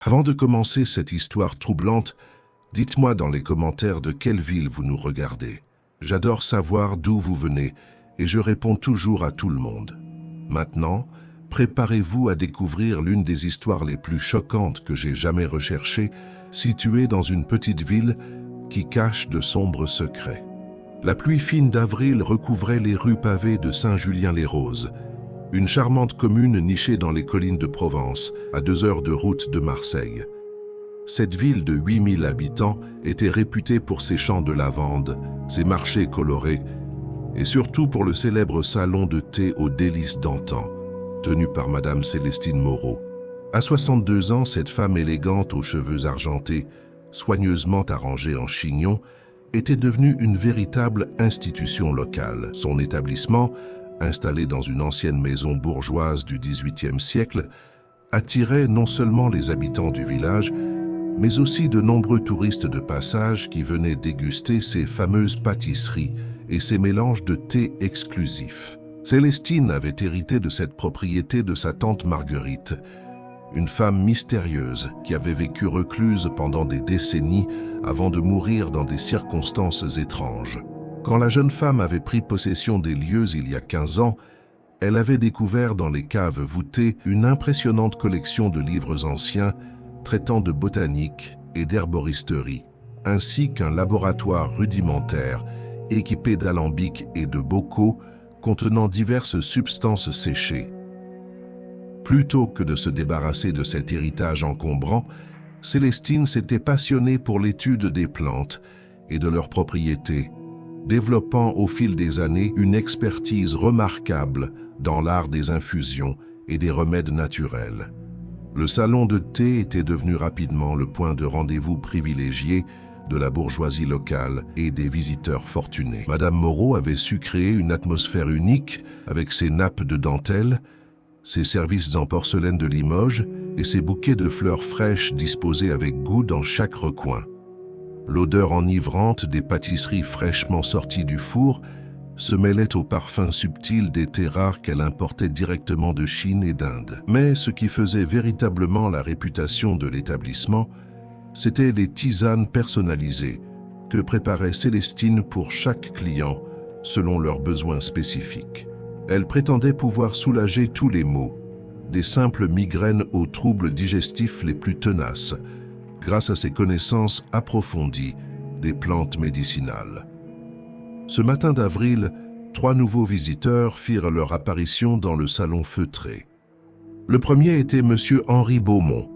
Avant de commencer cette histoire troublante, dites-moi dans les commentaires de quelle ville vous nous regardez. J'adore savoir d'où vous venez et je réponds toujours à tout le monde. Maintenant, préparez-vous à découvrir l'une des histoires les plus choquantes que j'ai jamais recherchées, située dans une petite ville qui cache de sombres secrets. La pluie fine d'avril recouvrait les rues pavées de Saint-Julien-les-Roses, une charmante commune nichée dans les collines de Provence, à 2 heures de route de Marseille. Cette ville de 8000 habitants était réputée pour ses champs de lavande, ses marchés colorés, et surtout pour le célèbre salon de thé aux délices d'antan, tenu par Madame Célestine Moreau. À 62 ans, cette femme élégante aux cheveux argentés, soigneusement arrangée en chignon, était devenue une véritable institution locale. Son établissement, installé dans une ancienne maison bourgeoise du XVIIIe siècle, attirait non seulement les habitants du village, mais aussi de nombreux touristes de passage qui venaient déguster ses fameuses pâtisseries et ses mélanges de thé exclusifs. Célestine avait hérité de cette propriété de sa tante Marguerite, une femme mystérieuse qui avait vécu recluse pendant des décennies avant de mourir dans des circonstances étranges. Quand la jeune femme avait pris possession des lieux il y a 15 ans, elle avait découvert dans les caves voûtées une impressionnante collection de livres anciens traitant de botanique et d'herboristerie, ainsi qu'un laboratoire rudimentaire équipé d'alambics et de bocaux contenant diverses substances séchées. Plutôt que de se débarrasser de cet héritage encombrant, Célestine s'était passionnée pour l'étude des plantes et de leurs propriétés, développant au fil des années une expertise remarquable dans l'art des infusions et des remèdes naturels. Le salon de thé était devenu rapidement le point de rendez-vous privilégié de la bourgeoisie locale et des visiteurs fortunés. Madame Moreau avait su créer une atmosphère unique avec ses nappes de dentelle, ses services en porcelaine de Limoges et ses bouquets de fleurs fraîches disposés avec goût dans chaque recoin. L'odeur enivrante des pâtisseries fraîchement sorties du four se mêlait au parfum subtil des thés rares qu'elle importait directement de Chine et d'Inde. Mais ce qui faisait véritablement la réputation de l'établissement, c'étaient les tisanes personnalisées que préparait Célestine pour chaque client selon leurs besoins spécifiques. Elle prétendait pouvoir soulager tous les maux, des simples migraines aux troubles digestifs les plus tenaces, grâce à ses connaissances approfondies des plantes médicinales. Ce matin d'avril, 3 nouveaux visiteurs firent leur apparition dans le salon feutré. Le premier était Monsieur Henri Beaumont,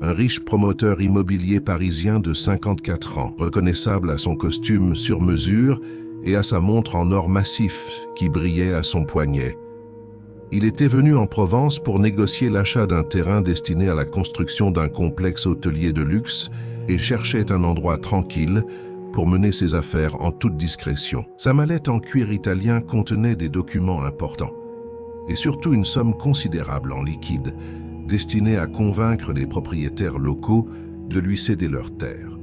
un riche promoteur immobilier parisien de 54 ans, reconnaissable à son costume sur mesure et à sa montre en or massif qui brillait à son poignet. Il était venu en Provence pour négocier l'achat d'un terrain destiné à la construction d'un complexe hôtelier de luxe et cherchait un endroit tranquille pour mener ses affaires en toute discrétion. Sa mallette en cuir italien contenait des documents importants et surtout une somme considérable en liquide destinée à convaincre les propriétaires locaux de lui céder leurs terres.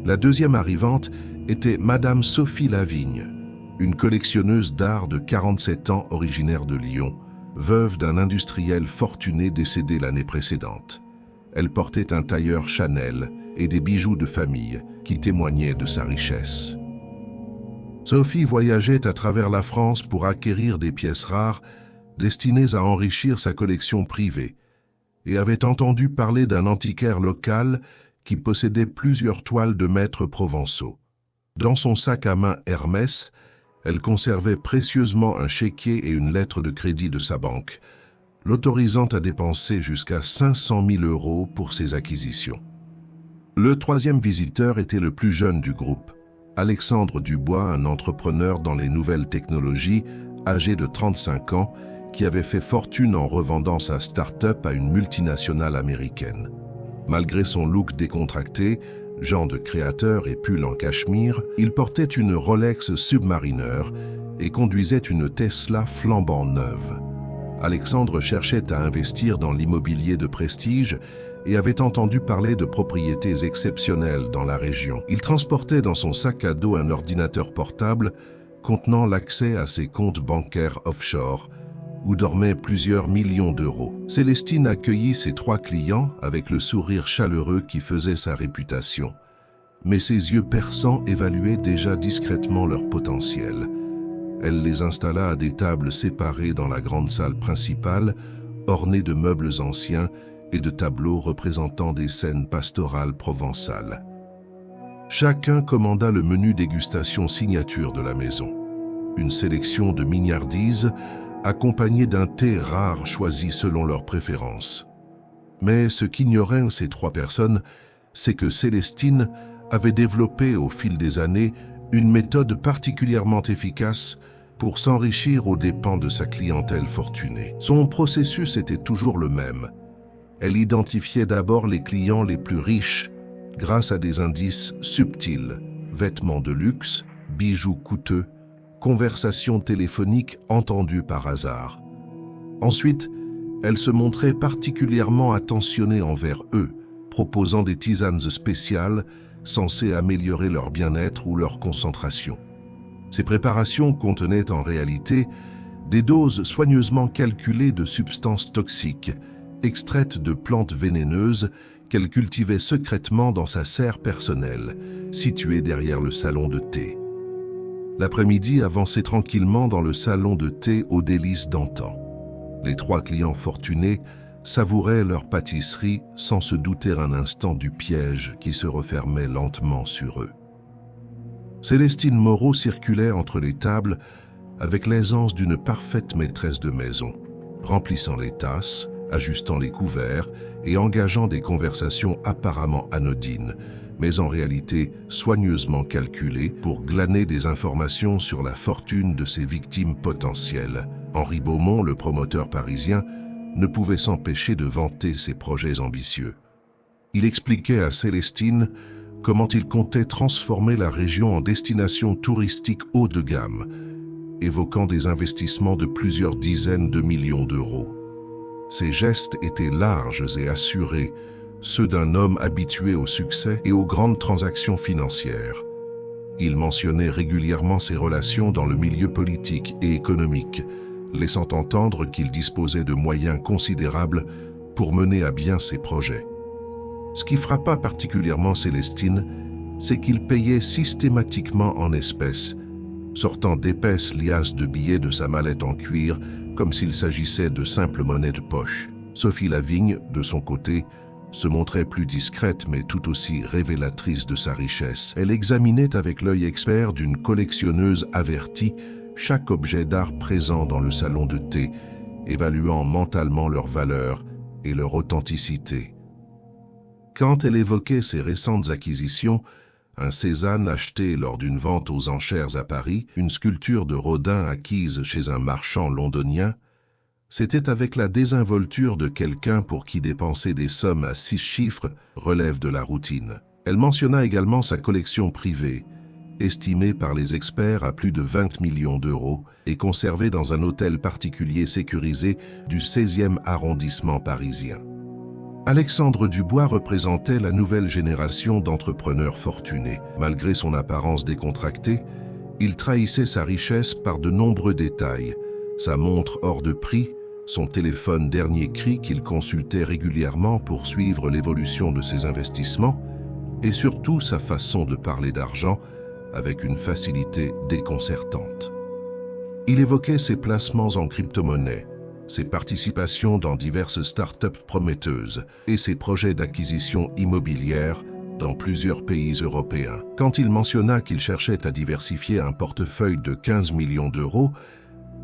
La deuxième arrivante était Madame Sophie Lavigne, une collectionneuse d'art de 47 ans originaire de Lyon, veuve d'un industriel fortuné décédé l'année précédente. Elle portait un tailleur Chanel et des bijoux de famille qui témoignaient de sa richesse. Sophie voyageait à travers la France pour acquérir des pièces rares destinées à enrichir sa collection privée et avait entendu parler d'un antiquaire local qui possédait plusieurs toiles de maîtres provençaux. Dans son sac à main Hermès, elle conservait précieusement un chéquier et une lettre de crédit de sa banque, l'autorisant à dépenser jusqu'à 500 000 € pour ses acquisitions. Le troisième visiteur était le plus jeune du groupe, Alexandre Dubois, un entrepreneur dans les nouvelles technologies, âgé de 35 ans, qui avait fait fortune en revendant sa start-up à une multinationale américaine. Malgré son look décontracté, genre de créateur et pull en cachemire, il portait une Rolex Submariner et conduisait une Tesla flambant neuve. Alexandre cherchait à investir dans l'immobilier de prestige et avait entendu parler de propriétés exceptionnelles dans la région. Il transportait dans son sac à dos un ordinateur portable contenant l'accès à ses comptes bancaires offshore, où dormaient plusieurs millions d'euros. Célestine accueillit ses 3 clients avec le sourire chaleureux qui faisait sa réputation. Mais ses yeux perçants évaluaient déjà discrètement leur potentiel. Elle les installa à des tables séparées dans la grande salle principale, ornée de meubles anciens et de tableaux représentant des scènes pastorales provençales. Chacun commanda le menu dégustation signature de la maison. Une sélection de mignardises accompagnée d'un thé rare choisi selon leurs préférences. Mais ce qu'ignoraient ces 3 personnes, c'est que Célestine avait développé au fil des années une méthode particulièrement efficace pour s'enrichir aux dépens de sa clientèle fortunée. Son processus était toujours le même. Elle identifiait d'abord les clients les plus riches grâce à des indices subtils, vêtements de luxe, bijoux coûteux, conversations téléphoniques entendues par hasard. Ensuite, elle se montrait particulièrement attentionnée envers eux, proposant des tisanes spéciales censées améliorer leur bien-être ou leur concentration. Ces préparations contenaient en réalité des doses soigneusement calculées de substances toxiques, extraites de plantes vénéneuses qu'elle cultivait secrètement dans sa serre personnelle, située derrière le salon de thé. L'après-midi avançait tranquillement dans le salon de thé aux délices d'antan. Les 3 clients fortunés savouraient leur pâtisserie sans se douter un instant du piège qui se refermait lentement sur eux. Célestine Moreau circulait entre les tables avec l'aisance d'une parfaite maîtresse de maison, remplissant les tasses, ajustant les couverts et engageant des conversations apparemment anodines, mais en réalité soigneusement calculées pour glaner des informations sur la fortune de ses victimes potentielles. Henri Beaumont, le promoteur parisien, ne pouvait s'empêcher de vanter ses projets ambitieux. Il expliquait à Célestine comment il comptait transformer la région en destination touristique haut de gamme, évoquant des investissements de plusieurs dizaines de millions d'euros. Ses gestes étaient larges et assurés, ceux d'un homme habitué au succès et aux grandes transactions financières. Il mentionnait régulièrement ses relations dans le milieu politique et économique, laissant entendre qu'il disposait de moyens considérables pour mener à bien ses projets. Ce qui frappa particulièrement Célestine, c'est qu'il payait systématiquement en espèces, sortant d'épaisses liasses de billets de sa mallette en cuir comme s'il s'agissait de simples monnaies de poche. Sophie Lavigne, de son côté, se montrait plus discrète mais tout aussi révélatrice de sa richesse. Elle examinait avec l'œil expert d'une collectionneuse avertie chaque objet d'art présent dans le salon de thé, évaluant mentalement leur valeur et leur authenticité. Quand elle évoquait ses récentes acquisitions, un Cézanne acheté lors d'une vente aux enchères à Paris, une sculpture de Rodin acquise chez un marchand londonien, c'était avec la désinvolture de quelqu'un pour qui dépenser des sommes à 6 chiffres relève de la routine. Elle mentionna également sa collection privée, estimée par les experts à plus de 20 millions d'euros et conservée dans un hôtel particulier sécurisé du 16e arrondissement parisien. Alexandre Dubois représentait la nouvelle génération d'entrepreneurs fortunés. Malgré son apparence décontractée, il trahissait sa richesse par de nombreux détails. Sa montre hors de prix, son téléphone dernier cri qu'il consultait régulièrement pour suivre l'évolution de ses investissements, et surtout sa façon de parler d'argent avec une facilité déconcertante. Il évoquait ses placements en crypto-monnaie, ses participations dans diverses start-up prometteuses et ses projets d'acquisition immobilière dans plusieurs pays européens. Quand il mentionna qu'il cherchait à diversifier un portefeuille de 15 millions d'euros,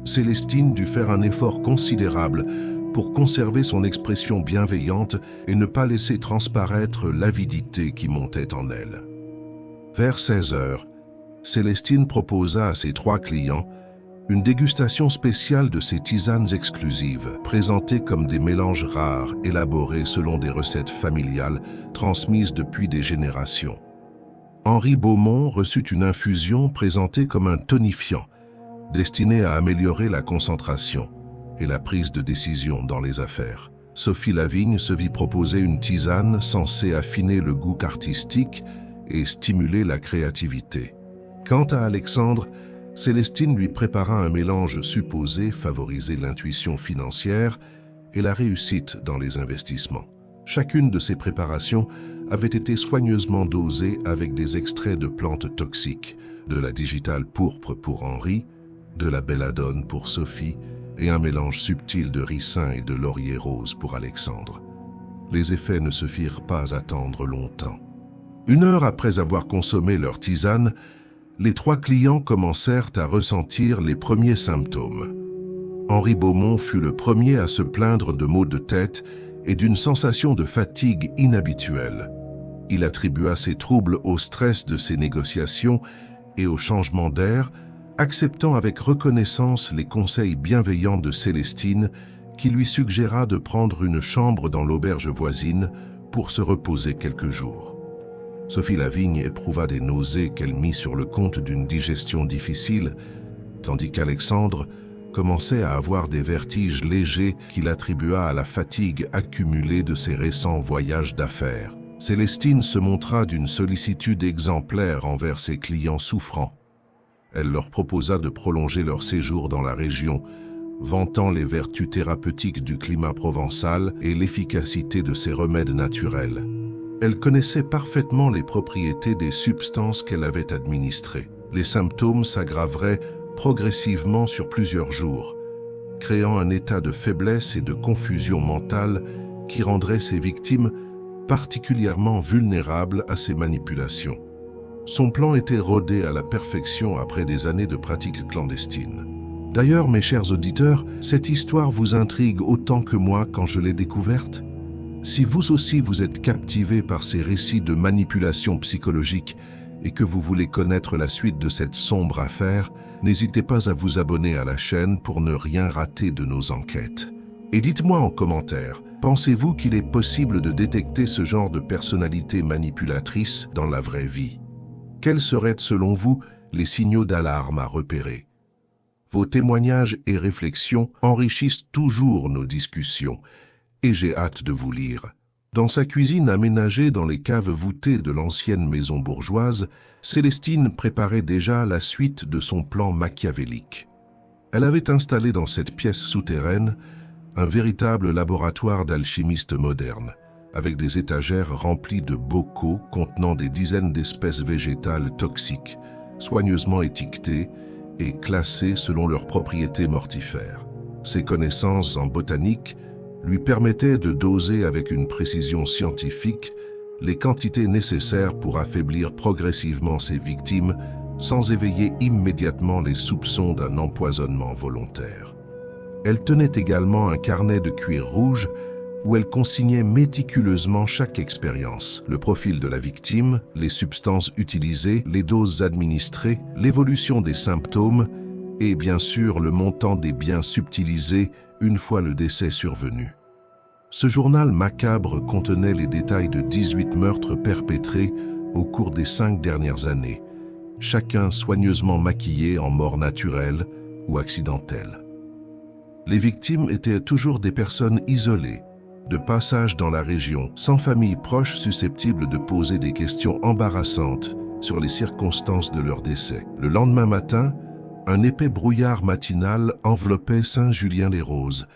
Célestine dut faire un effort considérable pour conserver son expression bienveillante et ne pas laisser transparaître l'avidité qui montait en elle. Vers 16 heures, Célestine proposa à ses 3 clients une dégustation spéciale de ses tisanes exclusives, présentées comme des mélanges rares élaborés selon des recettes familiales transmises depuis des générations. Henri Beaumont reçut une infusion présentée comme un tonifiant, destinée à améliorer la concentration et la prise de décision dans les affaires. Sophie Lavigne se vit proposer une tisane censée affiner le goût artistique et stimuler la créativité. Quant à Alexandre, Célestine lui prépara un mélange supposé favoriser l'intuition financière et la réussite dans les investissements. Chacune de ces préparations avait été soigneusement dosée avec des extraits de plantes toxiques, de la digitale pourpre pour Henri, de la belladone pour Sophie et un mélange subtil de ricin et de laurier rose pour Alexandre. Les effets ne se firent pas attendre longtemps. 1 heure après avoir consommé leur tisane, les 3 clients commencèrent à ressentir les premiers symptômes. Henri Beaumont fut le premier à se plaindre de maux de tête et d'une sensation de fatigue inhabituelle. Il attribua ces troubles au stress de ses négociations et au changement d'air, acceptant avec reconnaissance les conseils bienveillants de Célestine qui lui suggéra de prendre une chambre dans l'auberge voisine pour se reposer quelques jours. Sophie Lavigne éprouva des nausées qu'elle mit sur le compte d'une digestion difficile, tandis qu'Alexandre commençait à avoir des vertiges légers qu'il attribua à la fatigue accumulée de ses récents voyages d'affaires. Célestine se montra d'une sollicitude exemplaire envers ses clients souffrants. Elle leur proposa de prolonger leur séjour dans la région, vantant les vertus thérapeutiques du climat provençal et l'efficacité de ses remèdes naturels. Elle connaissait parfaitement les propriétés des substances qu'elle avait administrées. Les symptômes s'aggraveraient progressivement sur plusieurs jours, créant un état de faiblesse et de confusion mentale qui rendrait ses victimes particulièrement vulnérables à ces manipulations. Son plan était rodé à la perfection après des années de pratique clandestine. D'ailleurs, mes chers auditeurs, cette histoire vous intrigue autant que moi quand je l'ai découverte? Si vous aussi vous êtes captivé par ces récits de manipulation psychologique et que vous voulez connaître la suite de cette sombre affaire, n'hésitez pas à vous abonner à la chaîne pour ne rien rater de nos enquêtes. Et dites-moi en commentaire, pensez-vous qu'il est possible de détecter ce genre de personnalité manipulatrice dans la vraie vie? Quels seraient, selon vous, les signaux d'alarme à repérer? Vos témoignages et réflexions enrichissent toujours nos discussions, et j'ai hâte de vous lire. Dans sa cuisine aménagée dans les caves voûtées de l'ancienne maison bourgeoise, Célestine préparait déjà la suite de son plan machiavélique. Elle avait installé dans cette pièce souterraine un véritable laboratoire d'alchimistes modernes, avec des étagères remplies de bocaux contenant des dizaines d'espèces végétales toxiques, soigneusement étiquetées et classées selon leurs propriétés mortifères. Ses connaissances en botanique lui permettaient de doser avec une précision scientifique les quantités nécessaires pour affaiblir progressivement ses victimes sans éveiller immédiatement les soupçons d'un empoisonnement volontaire. Elle tenait également un carnet de cuir rouge où elle consignait méticuleusement chaque expérience, le profil de la victime, les substances utilisées, les doses administrées, l'évolution des symptômes et bien sûr le montant des biens subtilisés une fois le décès survenu. Ce journal macabre contenait les détails de 18 meurtres perpétrés au cours des 5 dernières années, chacun soigneusement maquillé en mort naturelle ou accidentelle. Les victimes étaient toujours des personnes isolées, de passage dans la région, sans famille proche susceptible de poser des questions embarrassantes sur les circonstances de leur décès. Le lendemain matin, un épais brouillard matinal enveloppait Saint-Julien-les-Roses,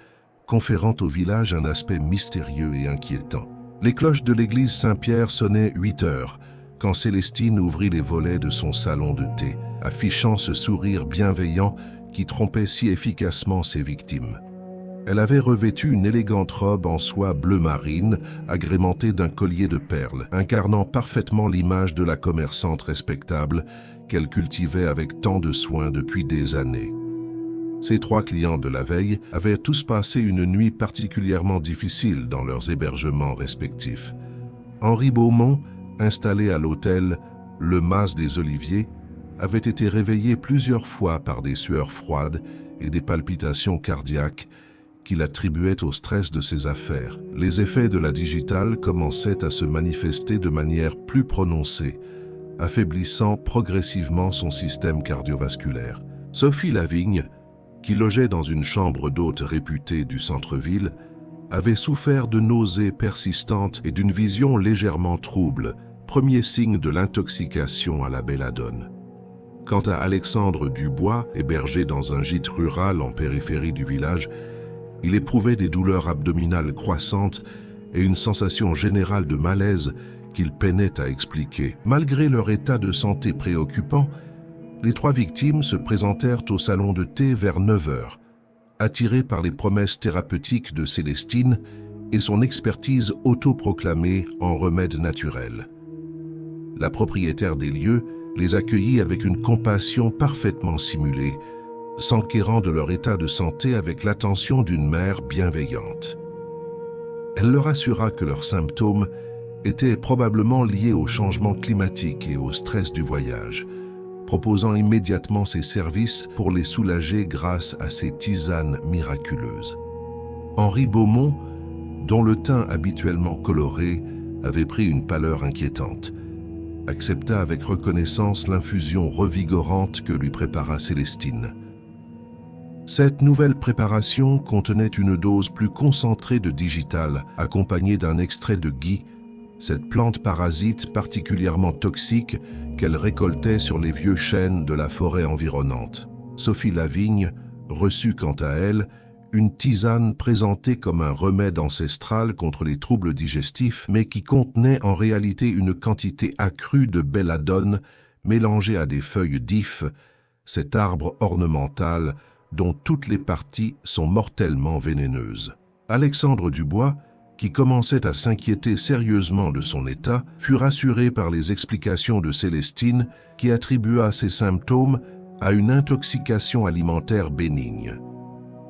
conférant au village un aspect mystérieux et inquiétant. Les cloches de l'église Saint-Pierre sonnaient 8 heures, quand Célestine ouvrit les volets de son salon de thé, affichant ce sourire bienveillant qui trompait si efficacement ses victimes. Elle avait revêtu une élégante robe en soie bleu marine, agrémentée d'un collier de perles, incarnant parfaitement l'image de la commerçante respectable qu'elle cultivait avec tant de soin depuis des années. Ses 3 clients de la veille avaient tous passé une nuit particulièrement difficile dans leurs hébergements respectifs. Henri Beaumont, installé à l'hôtel Le Mas des Oliviers, avait été réveillé plusieurs fois par des sueurs froides et des palpitations cardiaques qu'il attribuait au stress de ses affaires. Les effets de la digitale commençaient à se manifester de manière plus prononcée, affaiblissant progressivement son système cardiovasculaire. Sophie Lavigne, qui logeait dans une chambre d'hôte réputée du centre-ville, avait souffert de nausées persistantes et d'une vision légèrement trouble, premier signe de l'intoxication à la belladone. Quant à Alexandre Dubois, hébergé dans un gîte rural en périphérie du village, il éprouvait des douleurs abdominales croissantes et une sensation générale de malaise qu'il peinait à expliquer. Malgré leur état de santé préoccupant, les 3 victimes se présentèrent au salon de thé vers 9 heures, attirées par les promesses thérapeutiques de Célestine et son expertise autoproclamée en remède naturel. La propriétaire des lieux les accueillit avec une compassion parfaitement simulée, s'enquérant de leur état de santé avec l'attention d'une mère bienveillante. Elle leur assura que leurs symptômes étaient probablement liés au changement climatique et au stress du voyage, proposant immédiatement ses services pour les soulager grâce à ses tisanes miraculeuses. Henri Beaumont, dont le teint habituellement coloré avait pris une pâleur inquiétante, accepta avec reconnaissance l'infusion revigorante que lui prépara Célestine. Cette nouvelle préparation contenait une dose plus concentrée de digital, accompagnée d'un extrait de gui, cette plante parasite particulièrement toxique qu'elle récoltait sur les vieux chênes de la forêt environnante. Sophie Lavigne reçut quant à elle une tisane présentée comme un remède ancestral contre les troubles digestifs, mais qui contenait en réalité une quantité accrue de belladone mélangée à des feuilles d'if, cet arbre ornemental dont toutes les parties sont mortellement vénéneuses. Alexandre Dubois, qui commençait à s'inquiéter sérieusement de son état, fut rassuré par les explications de Célestine qui attribua ces symptômes à une intoxication alimentaire bénigne.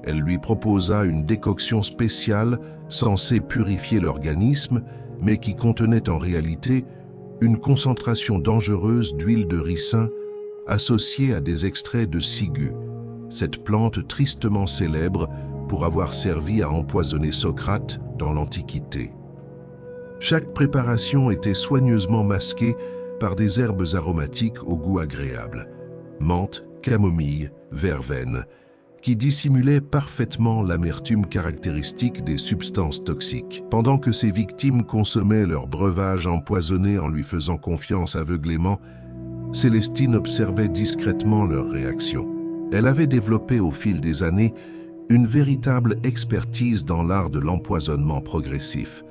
Elle lui proposa une décoction spéciale censée purifier l'organisme, mais qui contenait en réalité une concentration dangereuse d'huile de ricin associée à des extraits de ciguë, cette plante tristement célèbre pour avoir servi à empoisonner Socrate dans l'Antiquité. Chaque préparation était soigneusement masquée par des herbes aromatiques au goût agréable, menthe, camomille, verveine, qui dissimulaient parfaitement l'amertume caractéristique des substances toxiques. Pendant que ses victimes consommaient leur breuvage empoisonné en lui faisant confiance aveuglément, Célestine observait discrètement leurs réactions. Elle avait développé au fil des années une véritable expertise dans l'art de l'empoisonnement progressif,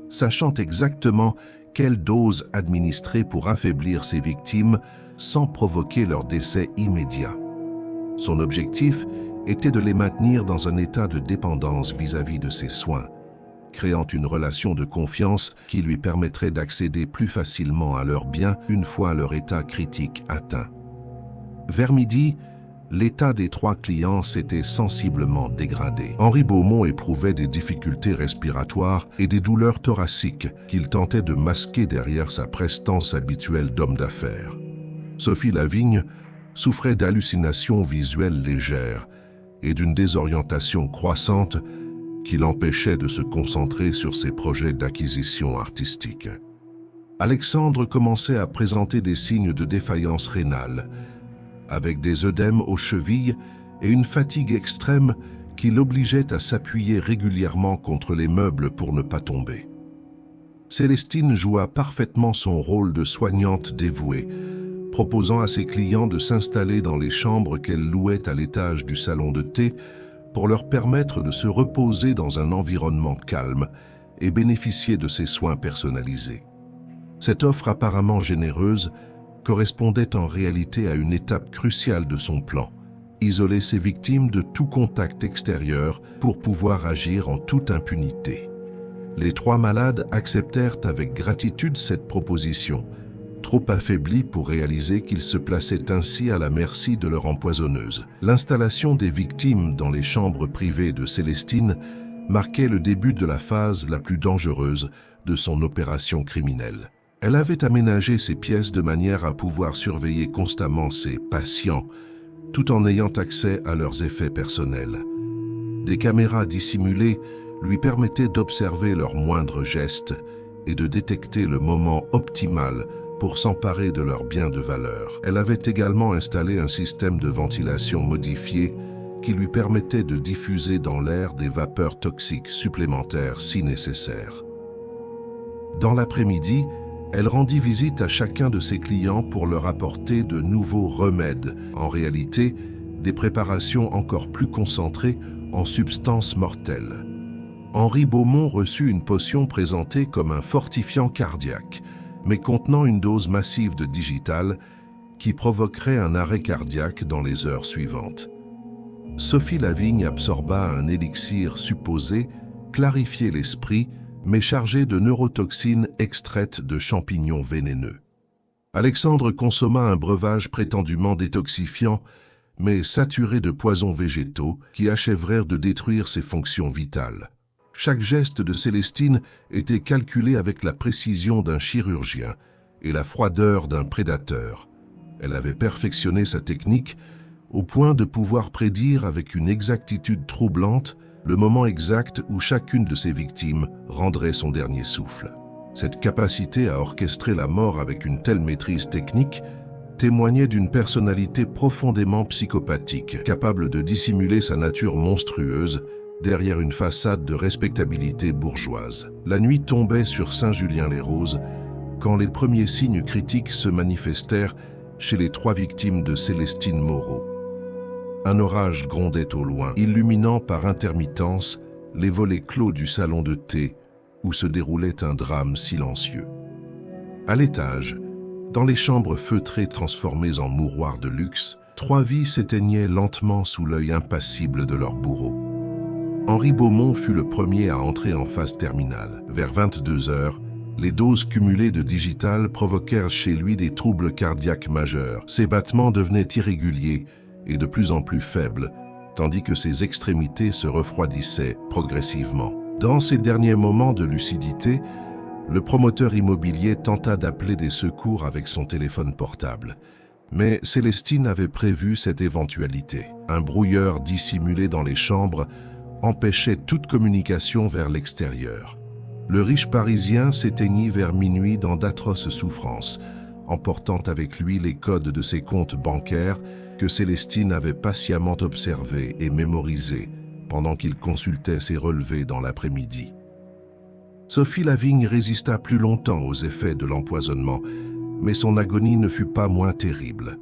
sachant exactement quelle dose administrer pour affaiblir ses victimes sans provoquer leur décès immédiat. Son objectif était de les maintenir dans un état de dépendance vis-à-vis de ses soins, créant une relation de confiance qui lui permettrait d'accéder plus facilement à leurs biens une fois leur état critique atteint. Vers midi, l'état des 3 clients s'était sensiblement dégradé. Henri Beaumont éprouvait des difficultés respiratoires et des douleurs thoraciques qu'il tentait de masquer derrière sa prestance habituelle d'homme d'affaires. Sophie Lavigne souffrait d'hallucinations visuelles légères et d'une désorientation croissante qui l'empêchait de se concentrer sur ses projets d'acquisition artistique. Alexandre commençait à présenter des signes de défaillance rénale, avec des œdèmes aux chevilles et une fatigue extrême qui l'obligeait à s'appuyer régulièrement contre les meubles pour ne pas tomber. Célestine joua parfaitement son rôle de soignante dévouée, proposant à ses clients de s'installer dans les chambres qu'elle louait à l'étage du salon de thé pour leur permettre de se reposer dans un environnement calme et bénéficier de ses soins personnalisés. Cette offre apparemment généreuse correspondait en réalité à une étape cruciale de son plan, isoler ses victimes de tout contact extérieur pour pouvoir agir en toute impunité. Les 3 malades acceptèrent avec gratitude cette proposition, trop affaiblis pour réaliser qu'ils se plaçaient ainsi à la merci de leur empoisonneuse. L'installation des victimes dans les chambres privées de Célestine marquait le début de la phase la plus dangereuse de son opération criminelle. Elle avait aménagé ces pièces de manière à pouvoir surveiller constamment ses patients, tout en ayant accès à leurs effets personnels. Des caméras dissimulées lui permettaient d'observer leurs moindres gestes et de détecter le moment optimal pour s'emparer de leurs biens de valeur. Elle avait également installé un système de ventilation modifié qui lui permettait de diffuser dans l'air des vapeurs toxiques supplémentaires si nécessaire. Dans l'après-midi, Elle rendit visite à chacun de ses clients pour leur apporter de nouveaux remèdes, en réalité, des préparations encore plus concentrées en substances mortelles. Henri Beaumont reçut une potion présentée comme un fortifiant cardiaque, mais contenant une dose massive de digital qui provoquerait un arrêt cardiaque dans les heures suivantes. Sophie Lavigne absorba un élixir supposé clarifier l'esprit, mais chargé de neurotoxines extraites de champignons vénéneux. Alexandre consomma un breuvage prétendument détoxifiant, mais saturé de poisons végétaux qui achèvèrent de détruire ses fonctions vitales. Chaque geste de Célestine était calculé avec la précision d'un chirurgien et la froideur d'un prédateur. Elle avait perfectionné sa technique au point de pouvoir prédire avec une exactitude troublante le moment exact où chacune de ses victimes rendrait son dernier souffle. Cette capacité à orchestrer la mort avec une telle maîtrise technique témoignait d'une personnalité profondément psychopathique, capable de dissimuler sa nature monstrueuse derrière une façade de respectabilité bourgeoise. La nuit tombait sur Saint-Julien-les-Roses quand les premiers signes critiques se manifestèrent chez les 3 victimes de Célestine Moreau. Un orage grondait au loin, illuminant par intermittence les volets clos du salon de thé où se déroulait un drame silencieux. À l'étage, dans les chambres feutrées transformées en mouroirs de luxe, 3 vies s'éteignaient lentement sous l'œil impassible de leur bourreau. Henri Beaumont fut le premier à entrer en phase terminale. Vers 22 heures, les doses cumulées de digital provoquèrent chez lui des troubles cardiaques majeurs. Ses battements devenaient irréguliers et de plus en plus faibles, tandis que ses extrémités se refroidissaient progressivement. Dans ces derniers moments de lucidité, le promoteur immobilier tenta d'appeler des secours avec son téléphone portable. Mais Célestine avait prévu cette éventualité. Un brouilleur dissimulé dans les chambres empêchait toute communication vers l'extérieur. Le riche Parisien s'éteignit vers minuit dans d'atroces souffrances, emportant avec lui les codes de ses comptes bancaires que Célestine avait patiemment observés et mémorisés pendant qu'il consultait ses relevés dans l'après-midi. Sophie Lavigne résista plus longtemps aux effets de l'empoisonnement, mais son agonie ne fut pas moins terrible.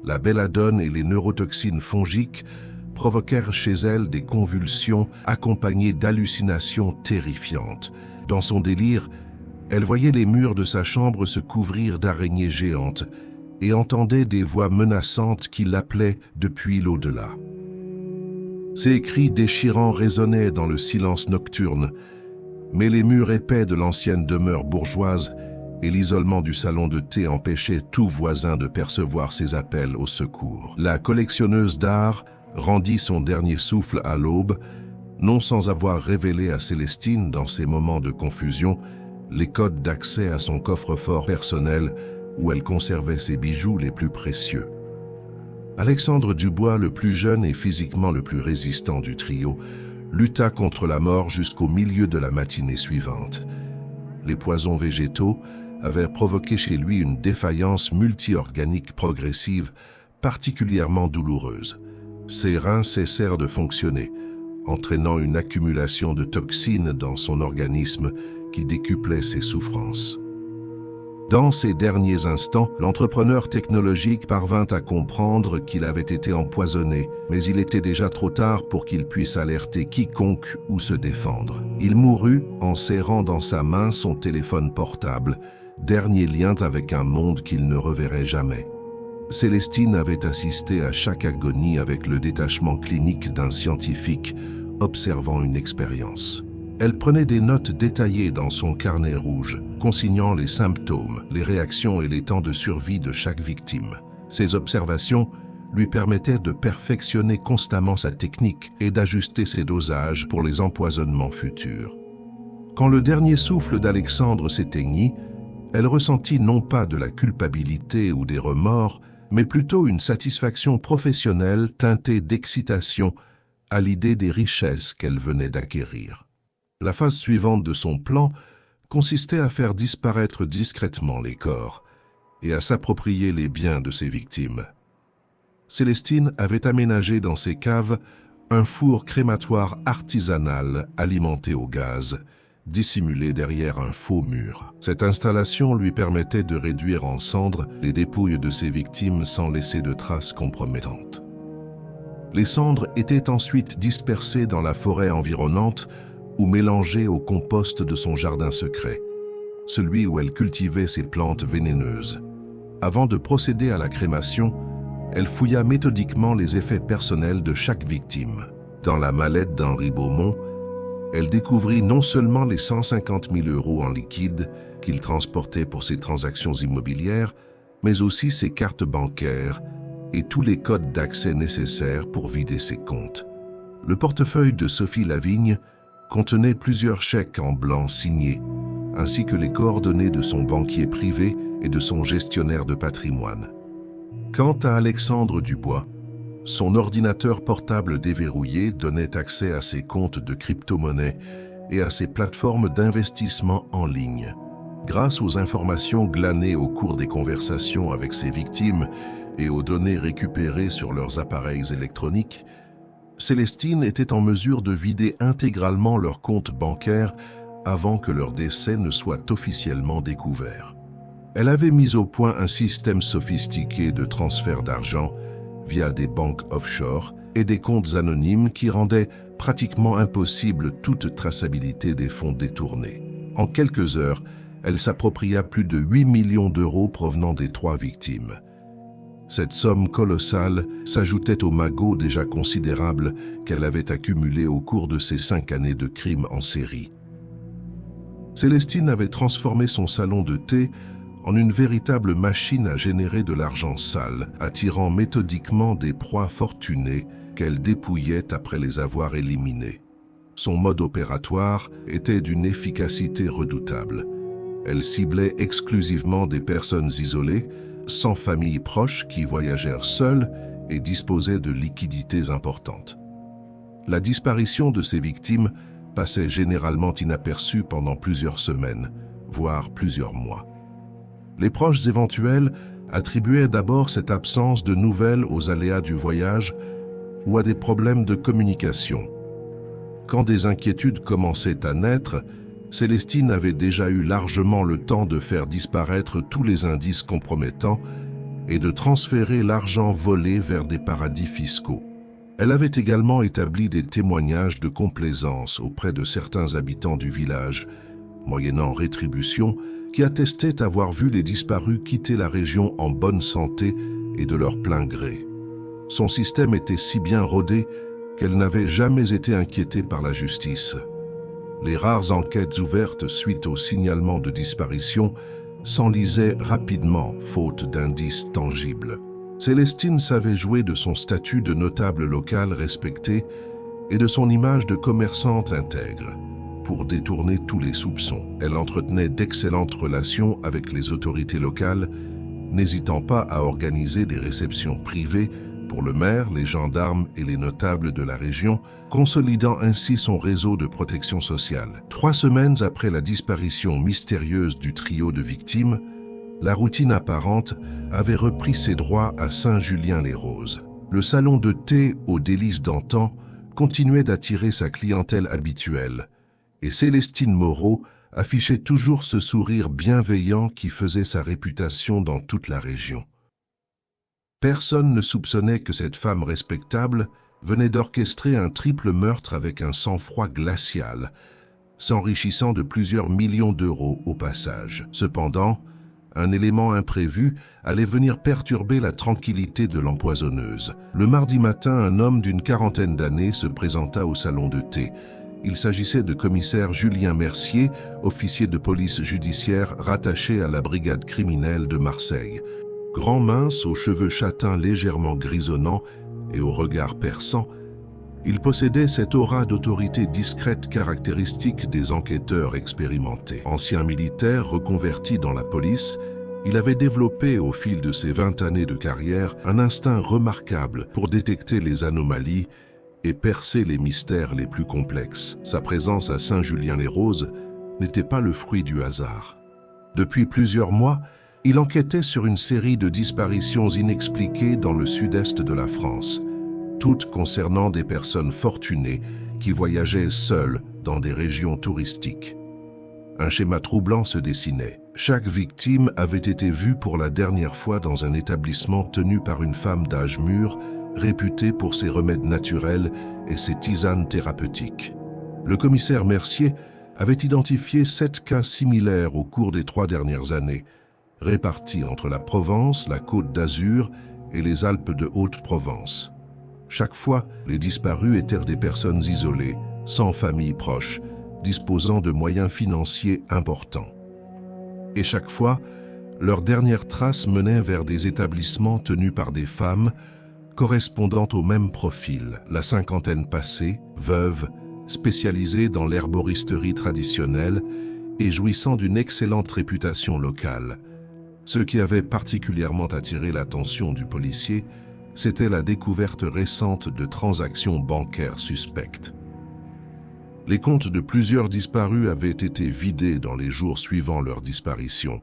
La belladone et les neurotoxines fongiques provoquèrent chez elle des convulsions accompagnées d'hallucinations terrifiantes. Dans son délire, elle voyait les murs de sa chambre se couvrir d'araignées géantes et entendait des voix menaçantes qui l'appelaient depuis l'au-delà. Ces cris déchirants résonnaient dans le silence nocturne, mais les murs épais de l'ancienne demeure bourgeoise et l'isolement du salon de thé empêchaient tout voisin de percevoir ces appels au secours. La collectionneuse d'art rendit son dernier souffle à l'aube, non sans avoir révélé à Célestine, dans ces moments de confusion, les codes d'accès à son coffre-fort personnel où elle conservait ses bijoux les plus précieux. Alexandre Dubois, le plus jeune et physiquement le plus résistant du trio, lutta contre la mort jusqu'au milieu de la matinée suivante. Les poisons végétaux avaient provoqué chez lui une défaillance multiorganique progressive particulièrement douloureuse. Ses reins cessèrent de fonctionner, entraînant une accumulation de toxines dans son organisme qui décuplait ses souffrances. Dans ces derniers instants, l'entrepreneur technologique parvint à comprendre qu'il avait été empoisonné, mais il était déjà trop tard pour qu'il puisse alerter quiconque ou se défendre. Il mourut en serrant dans sa main son téléphone portable, dernier lien avec un monde qu'il ne reverrait jamais. Célestine avait assisté à chaque agonie avec le détachement clinique d'un scientifique observant une expérience. Elle prenait des notes détaillées dans son carnet rouge, consignant les symptômes, les réactions et les temps de survie de chaque victime. Ces observations lui permettaient de perfectionner constamment sa technique et d'ajuster ses dosages pour les empoisonnements futurs. Quand le dernier souffle d'Alexandre s'éteignit, elle ressentit non pas de la culpabilité ou des remords, mais plutôt une satisfaction professionnelle teintée d'excitation à l'idée des richesses qu'elle venait d'acquérir. La phase suivante de son plan consistait à faire disparaître discrètement les corps et à s'approprier les biens de ses victimes. Célestine avait aménagé dans ses caves un four crématoire artisanal alimenté au gaz, dissimulé derrière un faux mur. Cette installation lui permettait de réduire en cendres les dépouilles de ses victimes sans laisser de traces compromettantes. Les cendres étaient ensuite dispersées dans la forêt environnante ou mélangées au compost de son jardin secret, celui où elle cultivait ses plantes vénéneuses. Avant de procéder à la crémation, elle fouilla méthodiquement les effets personnels de chaque victime. Dans la mallette d'Henri Beaumont, elle découvrit non seulement les 150 000 € en liquide qu'il transportait pour ses transactions immobilières, mais aussi ses cartes bancaires et tous les codes d'accès nécessaires pour vider ses comptes. Le portefeuille de Sophie Lavigne contenait plusieurs chèques en blanc signés, ainsi que les coordonnées de son banquier privé et de son gestionnaire de patrimoine. Quant à Alexandre Dubois, son ordinateur portable déverrouillé donnait accès à ses comptes de crypto-monnaie et à ses plateformes d'investissement en ligne. Grâce aux informations glanées au cours des conversations avec ses victimes et aux données récupérées sur leurs appareils électroniques, Célestine était en mesure de vider intégralement leurs comptes bancaires avant que leur décès ne soit officiellement découvert. Elle avait mis au point un système sophistiqué de transfert d'argent via des banques offshore et des comptes anonymes qui rendaient pratiquement impossible toute traçabilité des fonds détournés. En quelques heures, elle s'appropria plus de 8 millions d'euros provenant des 3 victimes. Cette somme colossale s'ajoutait aux magots déjà considérables qu'elle avait accumulés au cours de ses 5 années de crimes en série. Célestine avait transformé son salon de thé en une véritable machine à générer de l'argent sale, attirant méthodiquement des proies fortunées qu'elle dépouillait après les avoir éliminées. Son mode opératoire était d'une efficacité redoutable. Elle ciblait exclusivement des personnes isolées, sans famille proche qui voyagèrent seules et disposaient de liquidités importantes. La disparition de ces victimes passait généralement inaperçue pendant plusieurs semaines, voire plusieurs mois. Les proches éventuels attribuaient d'abord cette absence de nouvelles aux aléas du voyage ou à des problèmes de communication. Quand des inquiétudes commençaient à naître, Célestine avait déjà eu largement le temps de faire disparaître tous les indices compromettants et de transférer l'argent volé vers des paradis fiscaux. Elle avait également établi des témoignages de complaisance auprès de certains habitants du village, moyennant rétribution, qui attestaient avoir vu les disparus quitter la région en bonne santé et de leur plein gré. Son système était si bien rodé qu'elle n'avait jamais été inquiétée par la justice. Les rares enquêtes ouvertes suite au signalement de disparition s'enlisaient rapidement, faute d'indices tangibles. Célestine savait jouer de son statut de notable local respecté et de son image de commerçante intègre pour détourner tous les soupçons. Elle entretenait d'excellentes relations avec les autorités locales, n'hésitant pas à organiser des réceptions privées pour le maire, les gendarmes et les notables de la région, consolidant ainsi son réseau de protection sociale. 3 semaines après la disparition mystérieuse du trio de victimes, la routine apparente avait repris ses droits à Saint-Julien-les-Roses. Le salon de thé aux délices d'antan continuait d'attirer sa clientèle habituelle, et Célestine Moreau affichait toujours ce sourire bienveillant qui faisait sa réputation dans toute la région. Personne ne soupçonnait que cette femme respectable venait d'orchestrer un triple meurtre avec un sang-froid glacial, s'enrichissant de plusieurs millions d'euros au passage. Cependant, un élément imprévu allait venir perturber la tranquillité de l'empoisonneuse. Le mardi matin, un homme d'une 40aine d'années se présenta au salon de thé. Il s'agissait de commissaire Julien Mercier, officier de police judiciaire rattaché à la brigade criminelle de Marseille. Grand mince, aux cheveux châtains légèrement grisonnants et au regard perçant, il possédait cette aura d'autorité discrète caractéristique des enquêteurs expérimentés. Ancien militaire reconverti dans la police, il avait développé au fil de ses 20 années de carrière un instinct remarquable pour détecter les anomalies et percer les mystères les plus complexes. Sa présence à Saint-Julien-les-Roses n'était pas le fruit du hasard. Depuis plusieurs mois, il enquêtait sur une série de disparitions inexpliquées dans le sud-est de la France, toutes concernant des personnes fortunées qui voyageaient seules dans des régions touristiques. Un schéma troublant se dessinait. Chaque victime avait été vue pour la dernière fois dans un établissement tenu par une femme d'âge mûr, réputée pour ses remèdes naturels et ses tisanes thérapeutiques. Le commissaire Mercier avait identifié 7 cas similaires au cours des 3 dernières années, répartis entre la Provence, la Côte d'Azur et les Alpes de Haute-Provence. Chaque fois, les disparus étaient des personnes isolées, sans famille proche, disposant de moyens financiers importants. Et chaque fois, leurs dernières traces menaient vers des établissements tenus par des femmes correspondant au même profil, la cinquantaine passée, veuves, spécialisées dans l'herboristerie traditionnelle et jouissant d'une excellente réputation locale. Ce qui avait particulièrement attiré l'attention du policier, c'était la découverte récente de transactions bancaires suspectes. Les comptes de plusieurs disparus avaient été vidés dans les jours suivant leur disparition,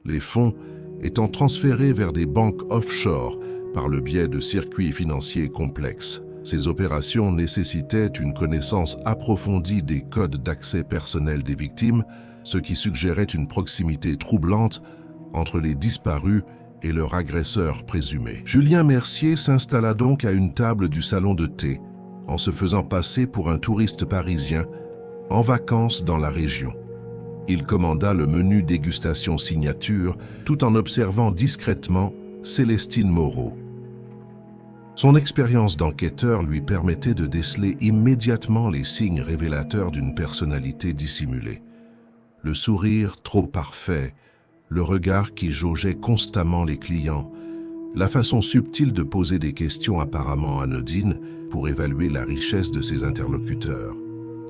les fonds étant transférés vers des banques offshore par le biais de circuits financiers complexes. Ces opérations nécessitaient une connaissance approfondie des codes d'accès personnel des victimes, ce qui suggérait une proximité troublante entre les disparus et leur agresseur présumé. Julien Mercier s'installa donc à une table du salon de thé, en se faisant passer pour un touriste parisien en vacances dans la région. Il commanda le menu dégustation signature tout en observant discrètement Célestine Moreau. Son expérience d'enquêteur lui permettait de déceler immédiatement les signes révélateurs d'une personnalité dissimulée. Le sourire trop parfait, le regard qui jaugeait constamment les clients, la façon subtile de poser des questions apparemment anodines pour évaluer la richesse de ses interlocuteurs.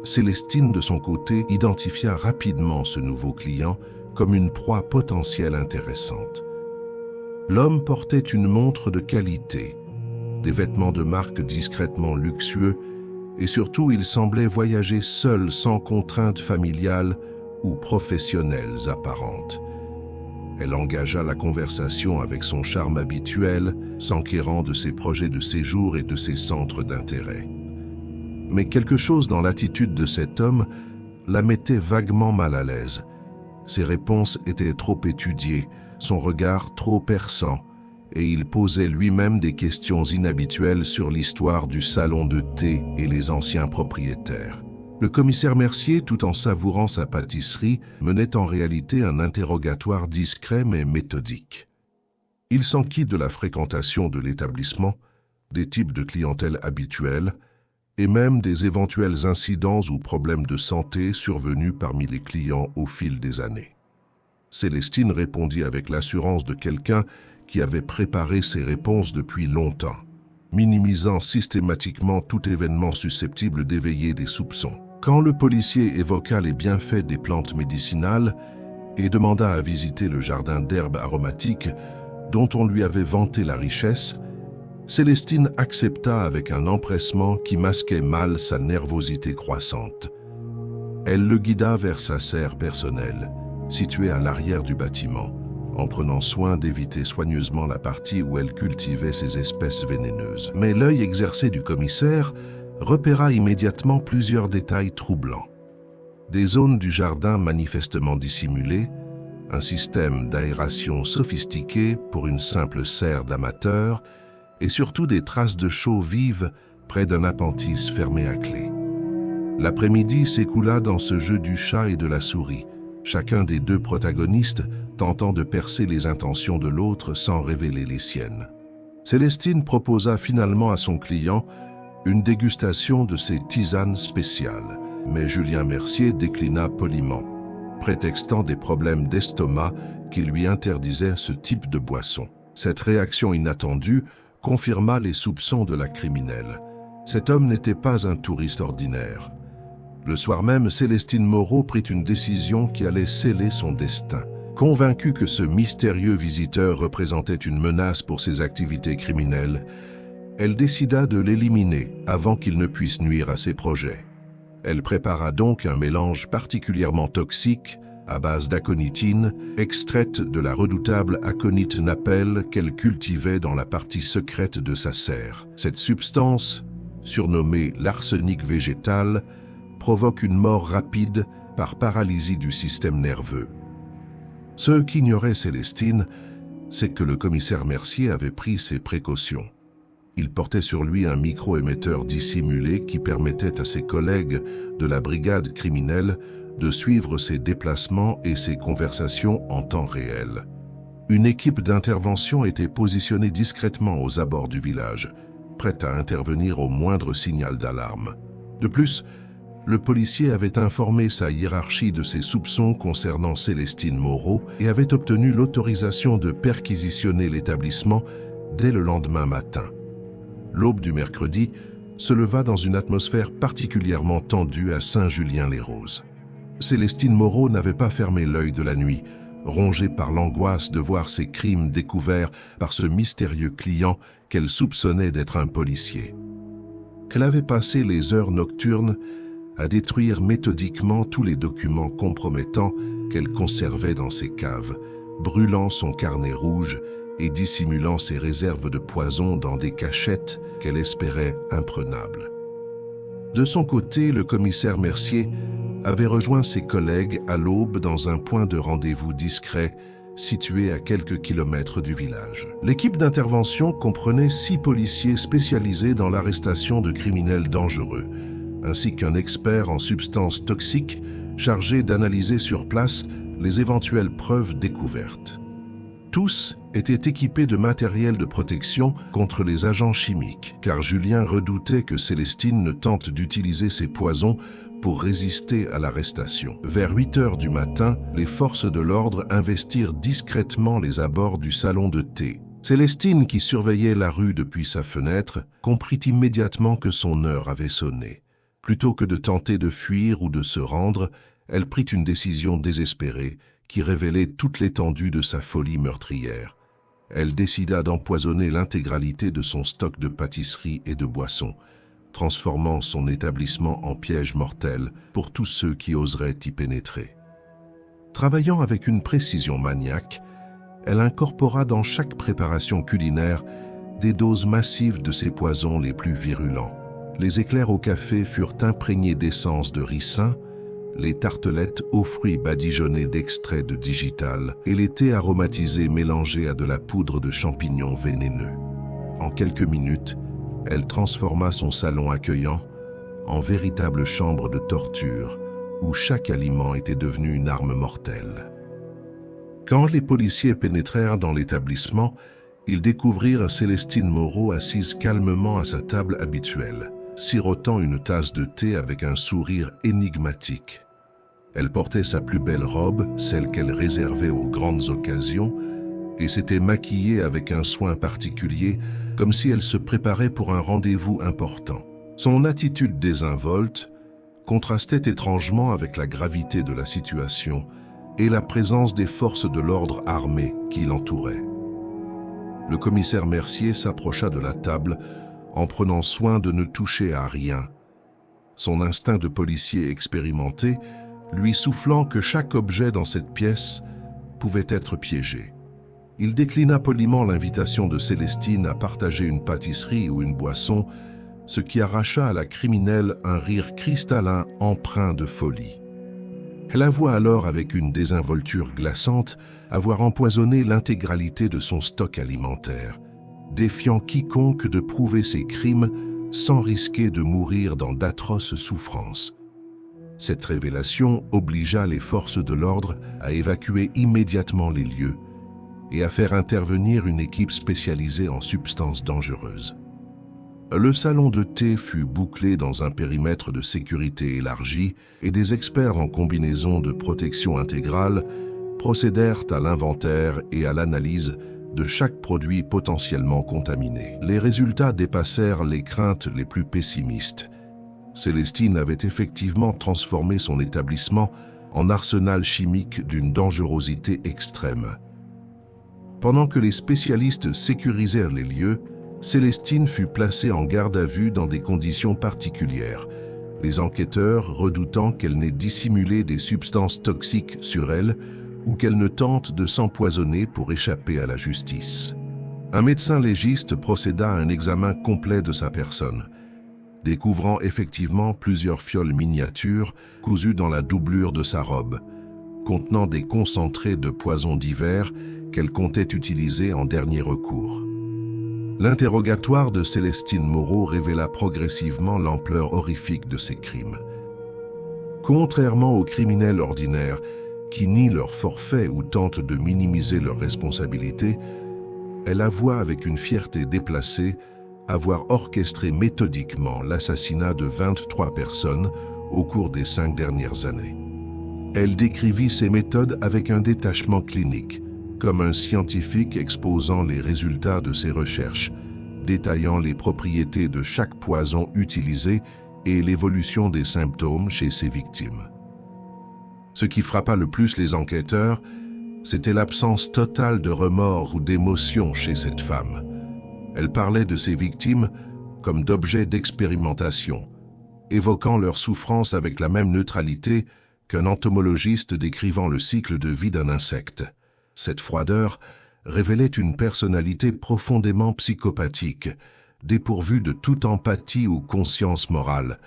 Célestine, de son côté, identifia rapidement ce nouveau client comme une proie potentielle intéressante. L'homme portait une montre de qualité, des vêtements de marque discrètement luxueux, et surtout il semblait voyager seul sans contraintes familiales ou professionnelles apparentes. Elle engagea la conversation avec son charme habituel, s'enquérant de ses projets de séjour et de ses centres d'intérêt. Mais quelque chose dans l'attitude de cet homme la mettait vaguement mal à l'aise. Ses réponses étaient trop étudiées, son regard trop perçant, et il posait lui-même des questions inhabituelles sur l'histoire du salon de thé et les anciens propriétaires. Le commissaire Mercier, tout en savourant sa pâtisserie, menait en réalité un interrogatoire discret mais méthodique. Il s'enquit de la fréquentation de l'établissement, des types de clientèle habituels, et même des éventuels incidents ou problèmes de santé survenus parmi les clients au fil des années. Célestine répondit avec l'assurance de quelqu'un qui avait préparé ses réponses depuis longtemps, minimisant systématiquement tout événement susceptible d'éveiller des soupçons. Quand le policier évoqua les bienfaits des plantes médicinales et demanda à visiter le jardin d'herbes aromatiques dont on lui avait vanté la richesse, Célestine accepta avec un empressement qui masquait mal sa nervosité croissante. Elle le guida vers sa serre personnelle, située à l'arrière du bâtiment, en prenant soin d'éviter soigneusement la partie où elle cultivait ses espèces vénéneuses. Mais l'œil exercé du commissaire repéra immédiatement plusieurs détails troublants. Des zones du jardin manifestement dissimulées, un système d'aération sophistiqué pour une simple serre d'amateur, et surtout des traces de chaux vives près d'un appentis fermé à clé. L'après-midi s'écoula dans ce jeu du chat et de la souris, chacun des deux protagonistes tentant de percer les intentions de l'autre sans révéler les siennes. Célestine proposa finalement à son client une dégustation de ses tisanes spéciales, mais Julien Mercier déclina poliment, prétextant des problèmes d'estomac qui lui interdisaient ce type de boisson. Cette réaction inattendue confirma les soupçons de la criminelle. Cet homme n'était pas un touriste ordinaire. Le soir même, Célestine Moreau prit une décision qui allait sceller son destin. Convaincue que ce mystérieux visiteur représentait une menace pour ses activités criminelles, elle décida de l'éliminer avant qu'il ne puisse nuire à ses projets. Elle prépara donc un mélange particulièrement toxique à base d'aconitine, extraite de la redoutable aconite napelle qu'elle cultivait dans la partie secrète de sa serre. Cette substance, surnommée l'arsenic végétal, provoque une mort rapide par paralysie du système nerveux. Ce qu'ignorait Célestine, c'est que le commissaire Mercier avait pris ses précautions. Il portait sur lui un micro-émetteur dissimulé qui permettait à ses collègues de la brigade criminelle de suivre ses déplacements et ses conversations en temps réel. Une équipe d'intervention était positionnée discrètement aux abords du village, prête à intervenir au moindre signal d'alarme. De plus, le policier avait informé sa hiérarchie de ses soupçons concernant Célestine Moreau et avait obtenu l'autorisation de perquisitionner l'établissement dès le lendemain matin. L'aube du mercredi se leva dans une atmosphère particulièrement tendue à Saint-Julien-les-Roses. Célestine Moreau n'avait pas fermé l'œil de la nuit, rongée par l'angoisse de voir ses crimes découverts par ce mystérieux client qu'elle soupçonnait d'être un policier. Elle avait passé les heures nocturnes à détruire méthodiquement tous les documents compromettants qu'elle conservait dans ses caves, brûlant son carnet rouge et dissimulant ses réserves de poison dans des cachettes qu'elle espérait imprenables. De son côté, le commissaire Mercier avait rejoint ses collègues à l'aube dans un point de rendez-vous discret situé à quelques kilomètres du village. L'équipe d'intervention comprenait 6 policiers spécialisés dans l'arrestation de criminels dangereux, ainsi qu'un expert en substances toxiques chargé d'analyser sur place les éventuelles preuves découvertes. Tous étaient équipés de matériel de protection contre les agents chimiques, car Julien redoutait que Célestine ne tente d'utiliser ses poisons pour résister à l'arrestation. Vers 8 heures du matin, les forces de l'ordre investirent discrètement les abords du salon de thé. Célestine, qui surveillait la rue depuis sa fenêtre, comprit immédiatement que son heure avait sonné. Plutôt que de tenter de fuir ou de se rendre, elle prit une décision désespérée qui révélait toute l'étendue de sa folie meurtrière. Elle décida d'empoisonner l'intégralité de son stock de pâtisseries et de boissons, transformant son établissement en piège mortel pour tous ceux qui oseraient y pénétrer. Travaillant avec une précision maniaque, elle incorpora dans chaque préparation culinaire des doses massives de ses poisons les plus virulents. Les éclairs au café furent imprégnés d'essence de ricin, les tartelettes aux fruits badigeonnés d'extrait de digital et les thés aromatisés mélangés à de la poudre de champignons vénéneux. En quelques minutes, elle transforma son salon accueillant en véritable chambre de torture où chaque aliment était devenu une arme mortelle. Quand les policiers pénétrèrent dans l'établissement, ils découvrirent Célestine Moreau assise calmement à sa table habituelle, sirotant une tasse de thé avec un sourire énigmatique. Elle portait sa plus belle robe, celle qu'elle réservait aux grandes occasions, et s'était maquillée avec un soin particulier, comme si elle se préparait pour un rendez-vous important. Son attitude désinvolte contrastait étrangement avec la gravité de la situation et la présence des forces de l'ordre armées qui l'entouraient. Le commissaire Mercier s'approcha de la table en prenant soin de ne toucher à rien, son instinct de policier expérimenté lui soufflant que chaque objet dans cette pièce pouvait être piégé. Il déclina poliment l'invitation de Célestine à partager une pâtisserie ou une boisson, ce qui arracha à la criminelle un rire cristallin empreint de folie. Elle avoua alors avec une désinvolture glaçante avoir empoisonné l'intégralité de son stock alimentaire, défiant quiconque de prouver ses crimes sans risquer de mourir dans d'atroces souffrances. Cette révélation obligea les forces de l'ordre à évacuer immédiatement les lieux et à faire intervenir une équipe spécialisée en substances dangereuses. Le salon de thé fut bouclé dans un périmètre de sécurité élargi et des experts en combinaison de protection intégrale procédèrent à l'inventaire et à l'analyse de chaque produit potentiellement contaminé. Les résultats dépassèrent les craintes les plus pessimistes. Célestine avait effectivement transformé son établissement en arsenal chimique d'une dangerosité extrême. Pendant que les spécialistes sécurisèrent les lieux, Célestine fut placée en garde à vue dans des conditions particulières, les enquêteurs redoutant qu'elle n'ait dissimulé des substances toxiques sur elle ou qu'elle ne tente de s'empoisonner pour échapper à la justice. Un médecin légiste procéda à un examen complet de sa personne. découvrant effectivement plusieurs fioles miniatures cousues dans la doublure de sa robe, contenant des concentrés de poisons divers qu'elle comptait utiliser en dernier recours. L'interrogatoire de Célestine Moreau révéla progressivement l'ampleur horrifique de ses crimes. Contrairement aux criminels ordinaires qui nient leur forfait ou tentent de minimiser leurs responsabilités, elle avoua avec une fierté déplacée avoir orchestré méthodiquement l'assassinat de 23 personnes au cours des 5 dernières années. Elle décrivit ses méthodes avec un détachement clinique, comme un scientifique exposant les résultats de ses recherches, détaillant les propriétés de chaque poison utilisé et l'évolution des symptômes chez ses victimes. Ce qui frappa le plus les enquêteurs, c'était l'absence totale de remords ou d'émotion chez cette femme. Elle parlait de ses victimes comme d'objets d'expérimentation, évoquant leur souffrance avec la même neutralité qu'un entomologiste décrivant le cycle de vie d'un insecte. Cette froideur révélait une personnalité profondément psychopathique, dépourvue de toute empathie ou conscience morale,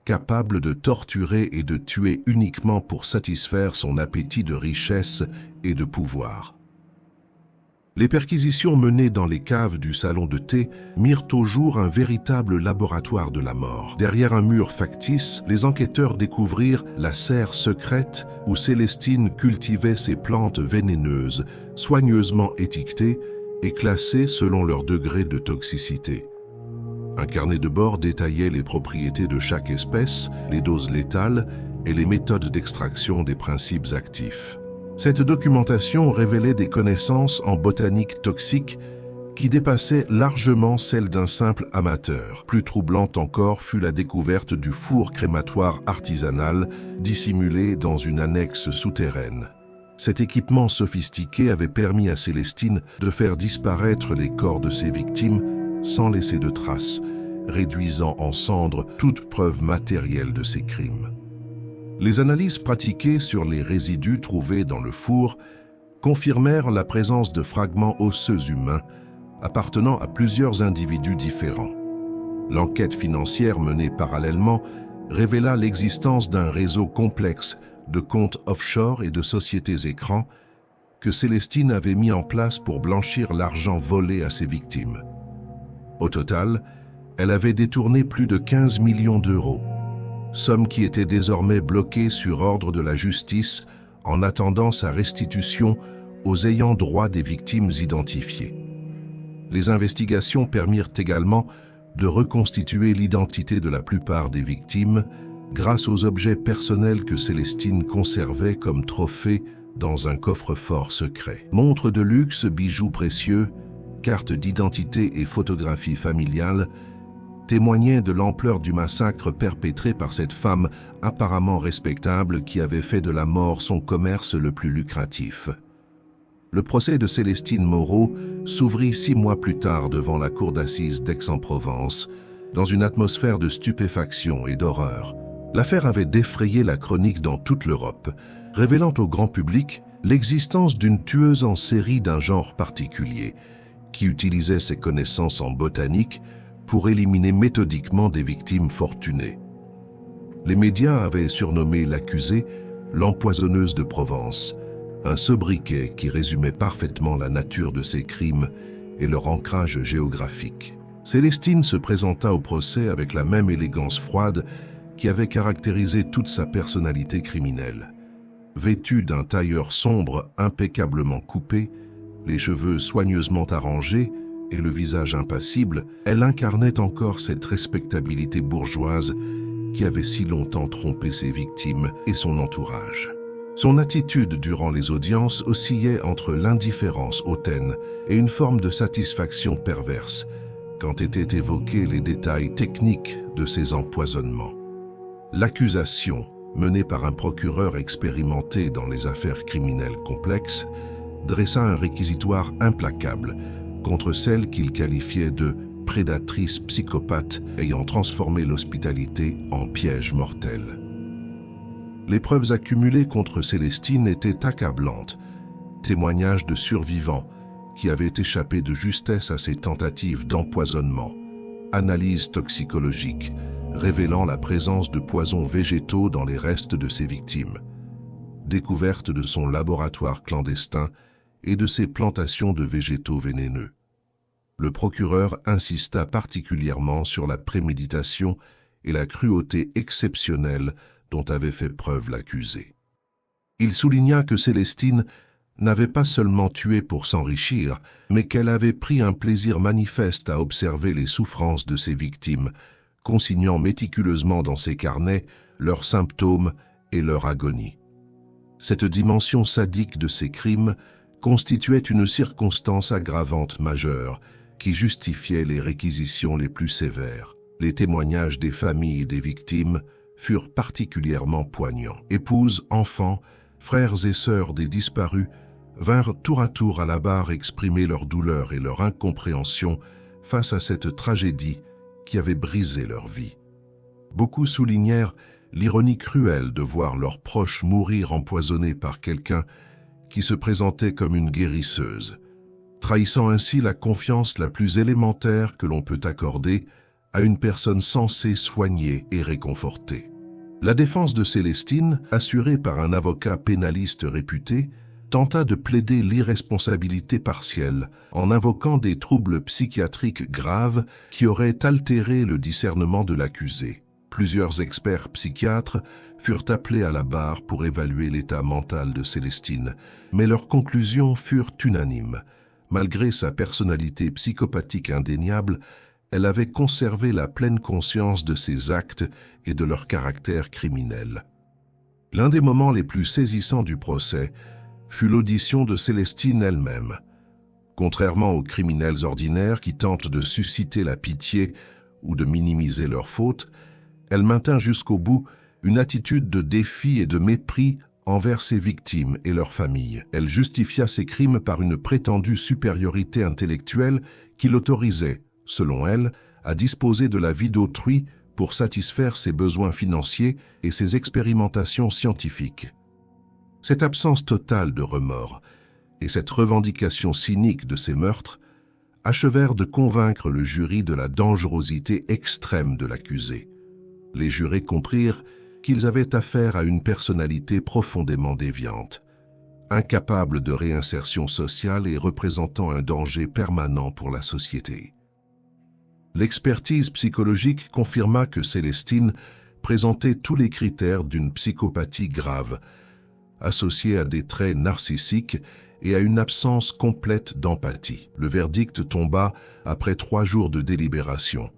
capable de torturer et de tuer uniquement pour satisfaire son appétit de richesse et de pouvoir. Les perquisitions menées dans les caves du salon de thé mirent au jour un véritable laboratoire de la mort. Derrière un mur factice, les enquêteurs découvrirent la serre secrète où Célestine cultivait ses plantes vénéneuses, soigneusement étiquetées et classées selon leur degré de toxicité. Un carnet de bord détaillait les propriétés de chaque espèce, les doses létales et les méthodes d'extraction des principes actifs. Cette documentation révélait des connaissances en botanique toxique qui dépassaient largement celles d'un simple amateur. Plus troublante encore fut la découverte du four crématoire artisanal dissimulé dans une annexe souterraine. Cet équipement sophistiqué avait permis à Célestine de faire disparaître les corps de ses victimes sans laisser de traces, réduisant en cendres toute preuve matérielle de ses crimes. Les analyses pratiquées sur les résidus trouvés dans le four confirmèrent la présence de fragments osseux humains appartenant à plusieurs individus différents. L'enquête financière menée parallèlement révéla l'existence d'un réseau complexe de comptes offshore et de sociétés écrans que Célestine avait mis en place pour blanchir l'argent volé à ses victimes. Au total, elle avait détourné plus de 15 millions d'euros, somme qui était désormais bloquée sur ordre de la justice en attendant sa restitution aux ayants droit des victimes identifiées. Les investigations permirent également de reconstituer l'identité de la plupart des victimes grâce aux objets personnels que Célestine conservait comme trophées dans un coffre-fort secret. Montres de luxe, bijoux précieux, cartes d'identité et photographies familiales témoignaient de l'ampleur du massacre perpétré par cette femme apparemment respectable qui avait fait de la mort son commerce le plus lucratif. Le procès de Célestine Moreau s'ouvrit 6 mois plus tard devant la cour d'assises d'Aix-en-Provence, dans une atmosphère de stupéfaction et d'horreur. L'affaire avait défrayé la chronique dans toute l'Europe, révélant au grand public l'existence d'une tueuse en série d'un genre particulier, qui utilisait ses connaissances en botanique pour éliminer méthodiquement des victimes fortunées. Les médias avaient surnommé l'accusée l'empoisonneuse de Provence, un sobriquet qui résumait parfaitement la nature de ses crimes et leur ancrage géographique. Célestine se présenta au procès avec la même élégance froide qui avait caractérisé toute sa personnalité criminelle. Vêtue d'un tailleur sombre impeccablement coupé, les cheveux soigneusement arrangés et le visage impassible, elle incarnait encore cette respectabilité bourgeoise qui avait si longtemps trompé ses victimes et son entourage. Son attitude durant les audiences oscillait entre l'indifférence hautaine et une forme de satisfaction perverse quand étaient évoqués les détails techniques de ses empoisonnements. L'accusation, menée par un procureur expérimenté dans les affaires criminelles complexes, dressa un réquisitoire implacable contre celle qu'il qualifiait de prédatrice psychopathe ayant transformé l'hospitalité en piège mortel. Les preuves accumulées contre Célestine étaient accablantes, témoignages de survivants qui avaient échappé de justesse à ses tentatives d'empoisonnement, analyses toxicologiques, révélant la présence de poisons végétaux dans les restes de ses victimes. Découverte de son laboratoire clandestin et de ses plantations de végétaux vénéneux. Le procureur insista particulièrement sur la préméditation et la cruauté exceptionnelle dont avait fait preuve l'accusé. Il souligna que Célestine n'avait pas seulement tué pour s'enrichir, mais qu'elle avait pris un plaisir manifeste à observer les souffrances de ses victimes, consignant méticuleusement dans ses carnets leurs symptômes et leur agonie. Cette dimension sadique de ces crimes constituait une circonstance aggravante majeure qui justifiait les réquisitions les plus sévères. Les témoignages des familles des victimes furent particulièrement poignants. Épouses, enfants, frères et sœurs des disparus vinrent tour à tour à la barre exprimer leur douleur et leur incompréhension face à cette tragédie qui avait brisé leur vie. Beaucoup soulignèrent l'ironie cruelle de voir leurs proches mourir empoisonnés par quelqu'un qui se présentait comme une guérisseuse, trahissant ainsi la confiance la plus élémentaire que l'on peut accorder à une personne censée soigner et réconforter. La défense de Célestine, assurée par un avocat pénaliste réputé, tenta de plaider l'irresponsabilité partielle en invoquant des troubles psychiatriques graves qui auraient altéré le discernement de l'accusé. Plusieurs experts psychiatres furent appelés à la barre pour évaluer l'état mental de Célestine, mais leurs conclusions furent unanimes. Malgré sa personnalité psychopathique indéniable, elle avait conservé la pleine conscience de ses actes et de leur caractère criminel. L'un des moments les plus saisissants du procès fut l'audition de Célestine elle-même. Contrairement aux criminels ordinaires qui tentent de susciter la pitié ou de minimiser leurs fautes, elle maintint jusqu'au bout une attitude de défi et de mépris envers ses victimes et leurs familles. Elle justifia ses crimes par une prétendue supériorité intellectuelle qui l'autorisait, selon elle, à disposer de la vie d'autrui pour satisfaire ses besoins financiers et ses expérimentations scientifiques. Cette absence totale de remords et cette revendication cynique de ces meurtres achevèrent de convaincre le jury de la dangerosité extrême de l'accusé. Les jurés comprirent qu'ils avaient affaire à une personnalité profondément déviante, incapable de réinsertion sociale et représentant un danger permanent pour la société. L'expertise psychologique confirma que Célestine présentait tous les critères d'une psychopathie grave, associée à des traits narcissiques et à une absence complète d'empathie. Le verdict tomba après 3 jours de délibération.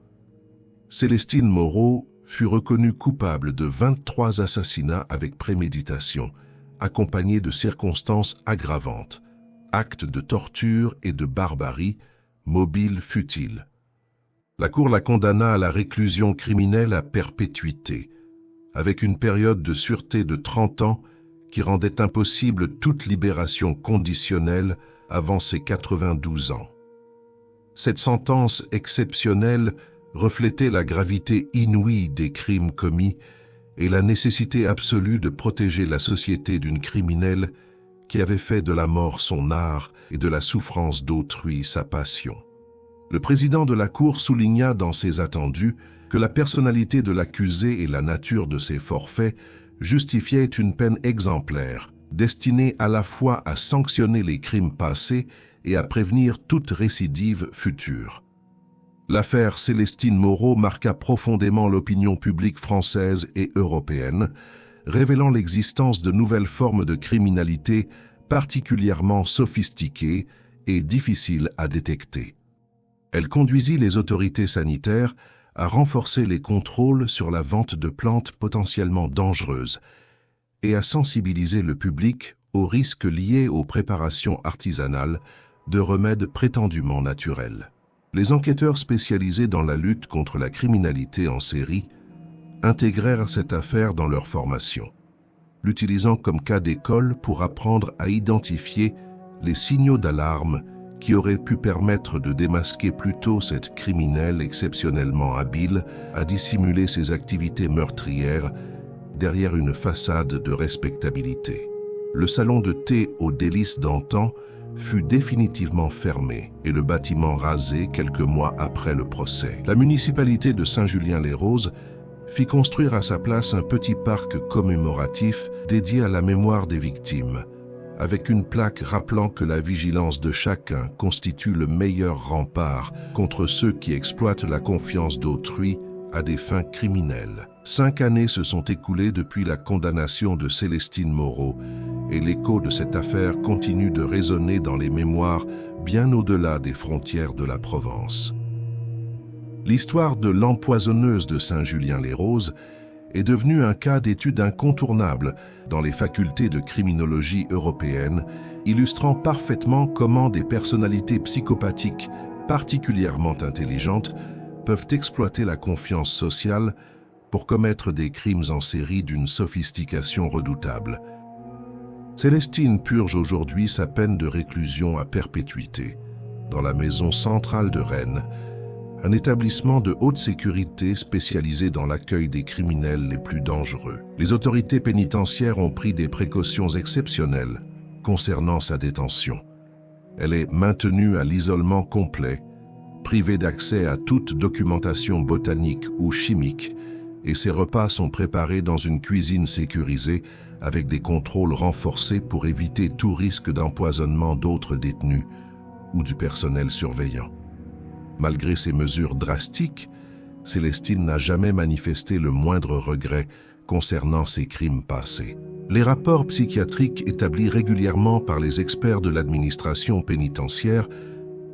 Célestine Moreau fut reconnue coupable de 23 assassinats avec préméditation, accompagnés de circonstances aggravantes, actes de torture et de barbarie, mobiles futiles. La Cour la condamna à la réclusion criminelle à perpétuité, avec une période de sûreté de 30 ans qui rendait impossible toute libération conditionnelle avant ses 92 ans. Cette sentence exceptionnelle reflétait la gravité inouïe des crimes commis et la nécessité absolue de protéger la société d'une criminelle qui avait fait de la mort son art et de la souffrance d'autrui sa passion. Le président de la Cour souligna dans ses attendus que la personnalité de l'accusé et la nature de ses forfaits justifiaient une peine exemplaire, destinée à la fois à sanctionner les crimes passés et à prévenir toute récidive future. L'affaire Célestine Moreau marqua profondément l'opinion publique française et européenne, révélant l'existence de nouvelles formes de criminalité particulièrement sophistiquées et difficiles à détecter. Elle conduisit les autorités sanitaires à renforcer les contrôles sur la vente de plantes potentiellement dangereuses et à sensibiliser le public aux risques liés aux préparations artisanales de remèdes prétendument naturels. Les enquêteurs spécialisés dans la lutte contre la criminalité en série intégrèrent cette affaire dans leur formation, l'utilisant comme cas d'école pour apprendre à identifier les signaux d'alarme qui auraient pu permettre de démasquer plus tôt cette criminelle exceptionnellement habile à dissimuler ses activités meurtrières derrière une façade de respectabilité. Le salon de thé aux délices d'antan fut définitivement fermé et le bâtiment rasé quelques mois après le procès. La municipalité de Saint-Julien-les-Roses fit construire à sa place un petit parc commémoratif dédié à la mémoire des victimes, avec une plaque rappelant que la vigilance de chacun constitue le meilleur rempart contre ceux qui exploitent la confiance d'autrui à des fins criminelles. 5 années se sont écoulées depuis la condamnation de Célestine Moreau, et l'écho de cette affaire continue de résonner dans les mémoires bien au-delà des frontières de la Provence. L'histoire de l'empoisonneuse de Saint-Julien-les-Roses est devenue un cas d'étude incontournable dans les facultés de criminologie européennes, illustrant parfaitement comment des personnalités psychopathiques particulièrement intelligentes peuvent exploiter la confiance sociale pour commettre des crimes en série d'une sophistication redoutable. Célestine purge aujourd'hui sa peine de réclusion à perpétuité dans la maison centrale de Rennes, un établissement de haute sécurité spécialisé dans l'accueil des criminels les plus dangereux. Les autorités pénitentiaires ont pris des précautions exceptionnelles concernant sa détention. Elle est maintenue à l'isolement complet, privée d'accès à toute documentation botanique ou chimique, et ses repas sont préparés dans une cuisine sécurisée avec des contrôles renforcés pour éviter tout risque d'empoisonnement d'autres détenus ou du personnel surveillant. Malgré ces mesures drastiques, Célestine n'a jamais manifesté le moindre regret concernant ses crimes passés. Les rapports psychiatriques établis régulièrement par les experts de l'administration pénitentiaire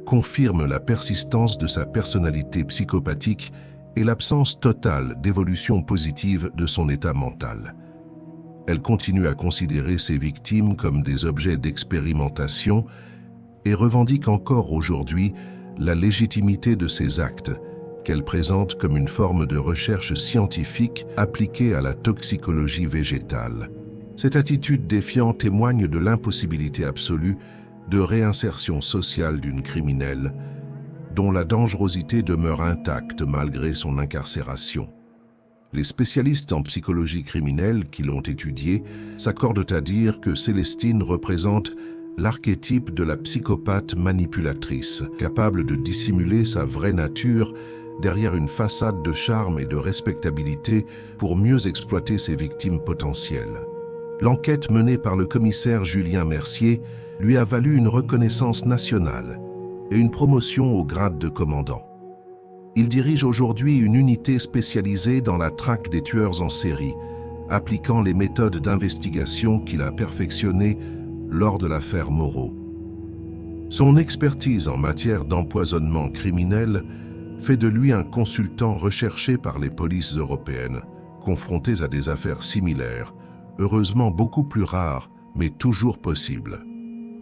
confirment la persistance de sa personnalité psychopathique et l'absence totale d'évolution positive de son état mental. Elle continue à considérer ses victimes comme des objets d'expérimentation et revendique encore aujourd'hui la légitimité de ses actes, qu'elle présente comme une forme de recherche scientifique appliquée à la toxicologie végétale. Cette attitude défiante témoigne de l'impossibilité absolue de réinsertion sociale d'une criminelle, dont la dangerosité demeure intacte malgré son incarcération. Les spécialistes en psychologie criminelle qui l'ont étudiée s'accordent à dire que Célestine représente l'archétype de la psychopathe manipulatrice, capable de dissimuler sa vraie nature derrière une façade de charme et de respectabilité pour mieux exploiter ses victimes potentielles. L'enquête menée par le commissaire Julien Mercier lui a valu une reconnaissance nationale et une promotion au grade de commandant. Il dirige aujourd'hui une unité spécialisée dans la traque des tueurs en série, appliquant les méthodes d'investigation qu'il a perfectionnées lors de l'affaire Moreau. Son expertise en matière d'empoisonnement criminel fait de lui un consultant recherché par les polices européennes, confrontées à des affaires similaires, heureusement beaucoup plus rares, mais toujours possibles.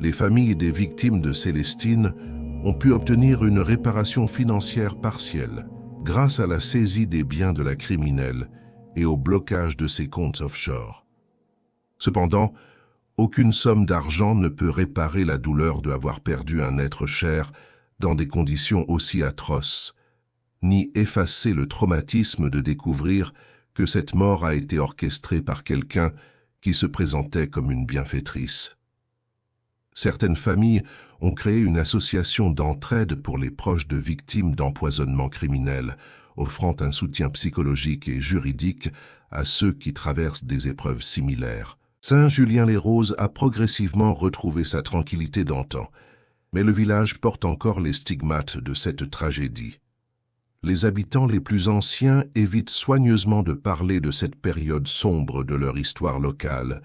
Les familles des victimes de Célestine ont pu obtenir une réparation financière partielle grâce à la saisie des biens de la criminelle et au blocage de ses comptes offshore. Cependant, aucune somme d'argent ne peut réparer la douleur d'avoir perdu un être cher dans des conditions aussi atroces, ni effacer le traumatisme de découvrir que cette mort a été orchestrée par quelqu'un qui se présentait comme une bienfaitrice. Certaines familles ont créé une association d'entraide pour les proches de victimes d'empoisonnement criminel, offrant un soutien psychologique et juridique à ceux qui traversent des épreuves similaires. Saint-Julien-les-Roses a progressivement retrouvé sa tranquillité d'antan, mais le village porte encore les stigmates de cette tragédie. Les habitants les plus anciens évitent soigneusement de parler de cette période sombre de leur histoire locale,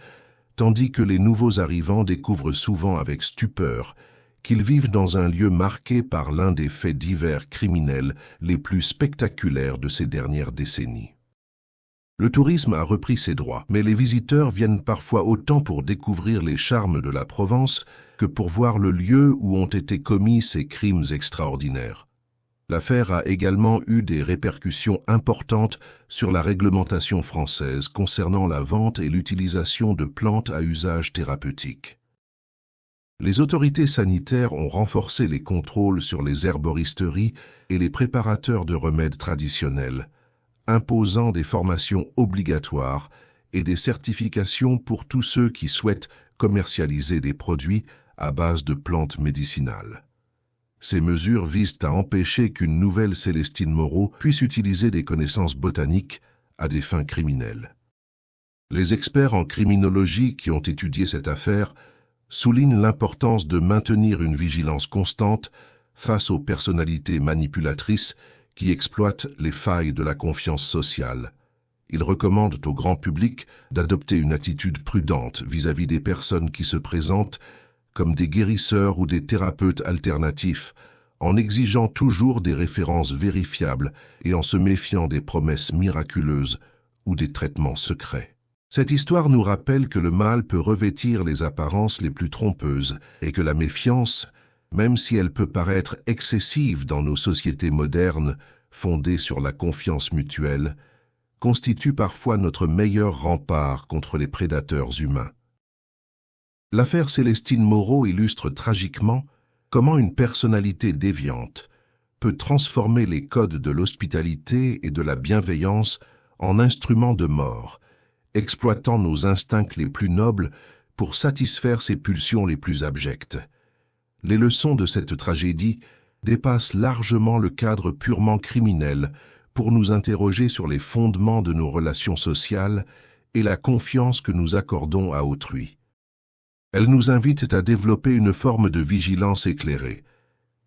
tandis que les nouveaux arrivants découvrent souvent avec stupeur qu'ils vivent dans un lieu marqué par l'un des faits divers criminels les plus spectaculaires de ces dernières décennies. Le tourisme a repris ses droits, mais les visiteurs viennent parfois autant pour découvrir les charmes de la Provence que pour voir le lieu où ont été commis ces crimes extraordinaires. L'affaire a également eu des répercussions importantes sur la réglementation française concernant la vente et l'utilisation de plantes à usage thérapeutique. Les autorités sanitaires ont renforcé les contrôles sur les herboristeries et les préparateurs de remèdes traditionnels, imposant des formations obligatoires et des certifications pour tous ceux qui souhaitent commercialiser des produits à base de plantes médicinales. Ces mesures visent à empêcher qu'une nouvelle Célestine Moreau puisse utiliser des connaissances botaniques à des fins criminelles. Les experts en criminologie qui ont étudié cette affaire soulignent l'importance de maintenir une vigilance constante face aux personnalités manipulatrices qui exploitent les failles de la confiance sociale. Ils recommandent au grand public d'adopter une attitude prudente vis-à-vis des personnes qui se présentent comme des guérisseurs ou des thérapeutes alternatifs, en exigeant toujours des références vérifiables et en se méfiant des promesses miraculeuses ou des traitements secrets. Cette histoire nous rappelle que le mal peut revêtir les apparences les plus trompeuses et que la méfiance, même si elle peut paraître excessive dans nos sociétés modernes, fondées sur la confiance mutuelle, constitue parfois notre meilleur rempart contre les prédateurs humains. L'affaire Célestine Moreau illustre tragiquement comment une personnalité déviante peut transformer les codes de l'hospitalité et de la bienveillance en instruments de mort, exploitant nos instincts les plus nobles pour satisfaire ses pulsions les plus abjectes. Les leçons de cette tragédie dépassent largement le cadre purement criminel pour nous interroger sur les fondements de nos relations sociales et la confiance que nous accordons à autrui. Elles nous invitent à développer une forme de vigilance éclairée,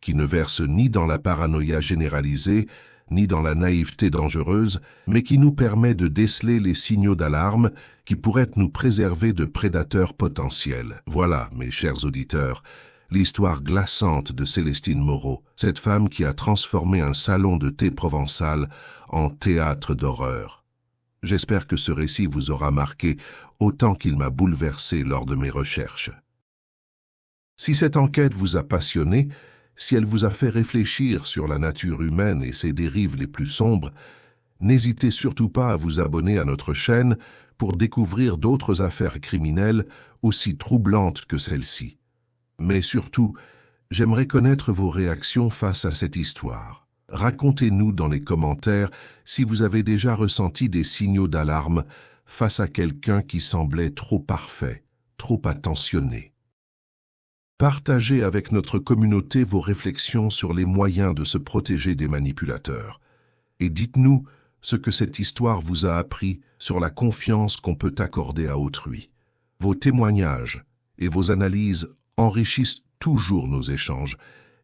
qui ne verse ni dans la paranoïa généralisée, ni dans la naïveté dangereuse, mais qui nous permet de déceler les signaux d'alarme qui pourraient nous préserver de prédateurs potentiels. Voilà, mes chers auditeurs, l'histoire glaçante de Célestine Moreau, cette femme qui a transformé un salon de thé provençal en théâtre d'horreur. J'espère que ce récit vous aura marqué autant qu'il m'a bouleversé lors de mes recherches. Si cette enquête vous a passionné, si elle vous a fait réfléchir sur la nature humaine et ses dérives les plus sombres, n'hésitez surtout pas à vous abonner à notre chaîne pour découvrir d'autres affaires criminelles aussi troublantes que celle-ci. Mais surtout, j'aimerais connaître vos réactions face à cette histoire. Racontez-nous dans les commentaires si vous avez déjà ressenti des signaux d'alarme face à quelqu'un qui semblait trop parfait, trop attentionné. Partagez avec notre communauté vos réflexions sur les moyens de se protéger des manipulateurs. Et dites-nous ce que cette histoire vous a appris sur la confiance qu'on peut accorder à autrui. Vos témoignages et vos analyses enrichissent toujours nos échanges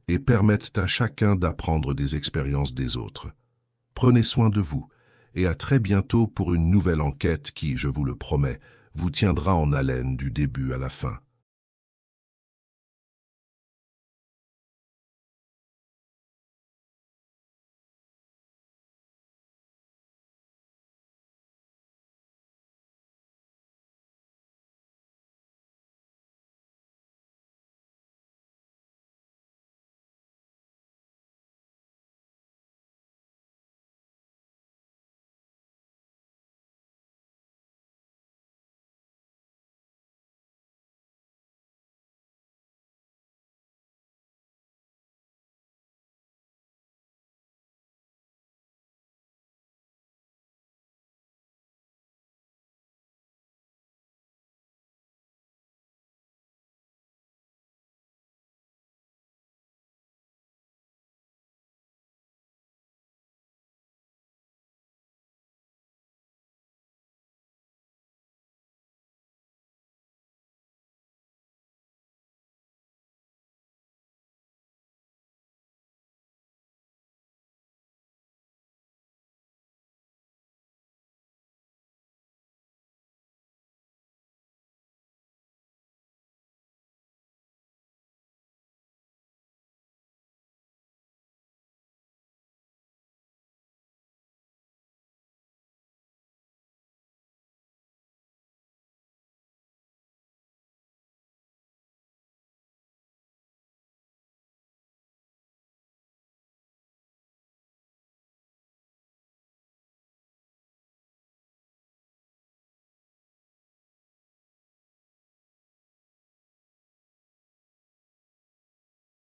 et permettent à chacun d'apprendre des expériences des autres. Prenez soin de vous et à très bientôt pour une nouvelle enquête qui, je vous le promets, vous tiendra en haleine du début à la fin.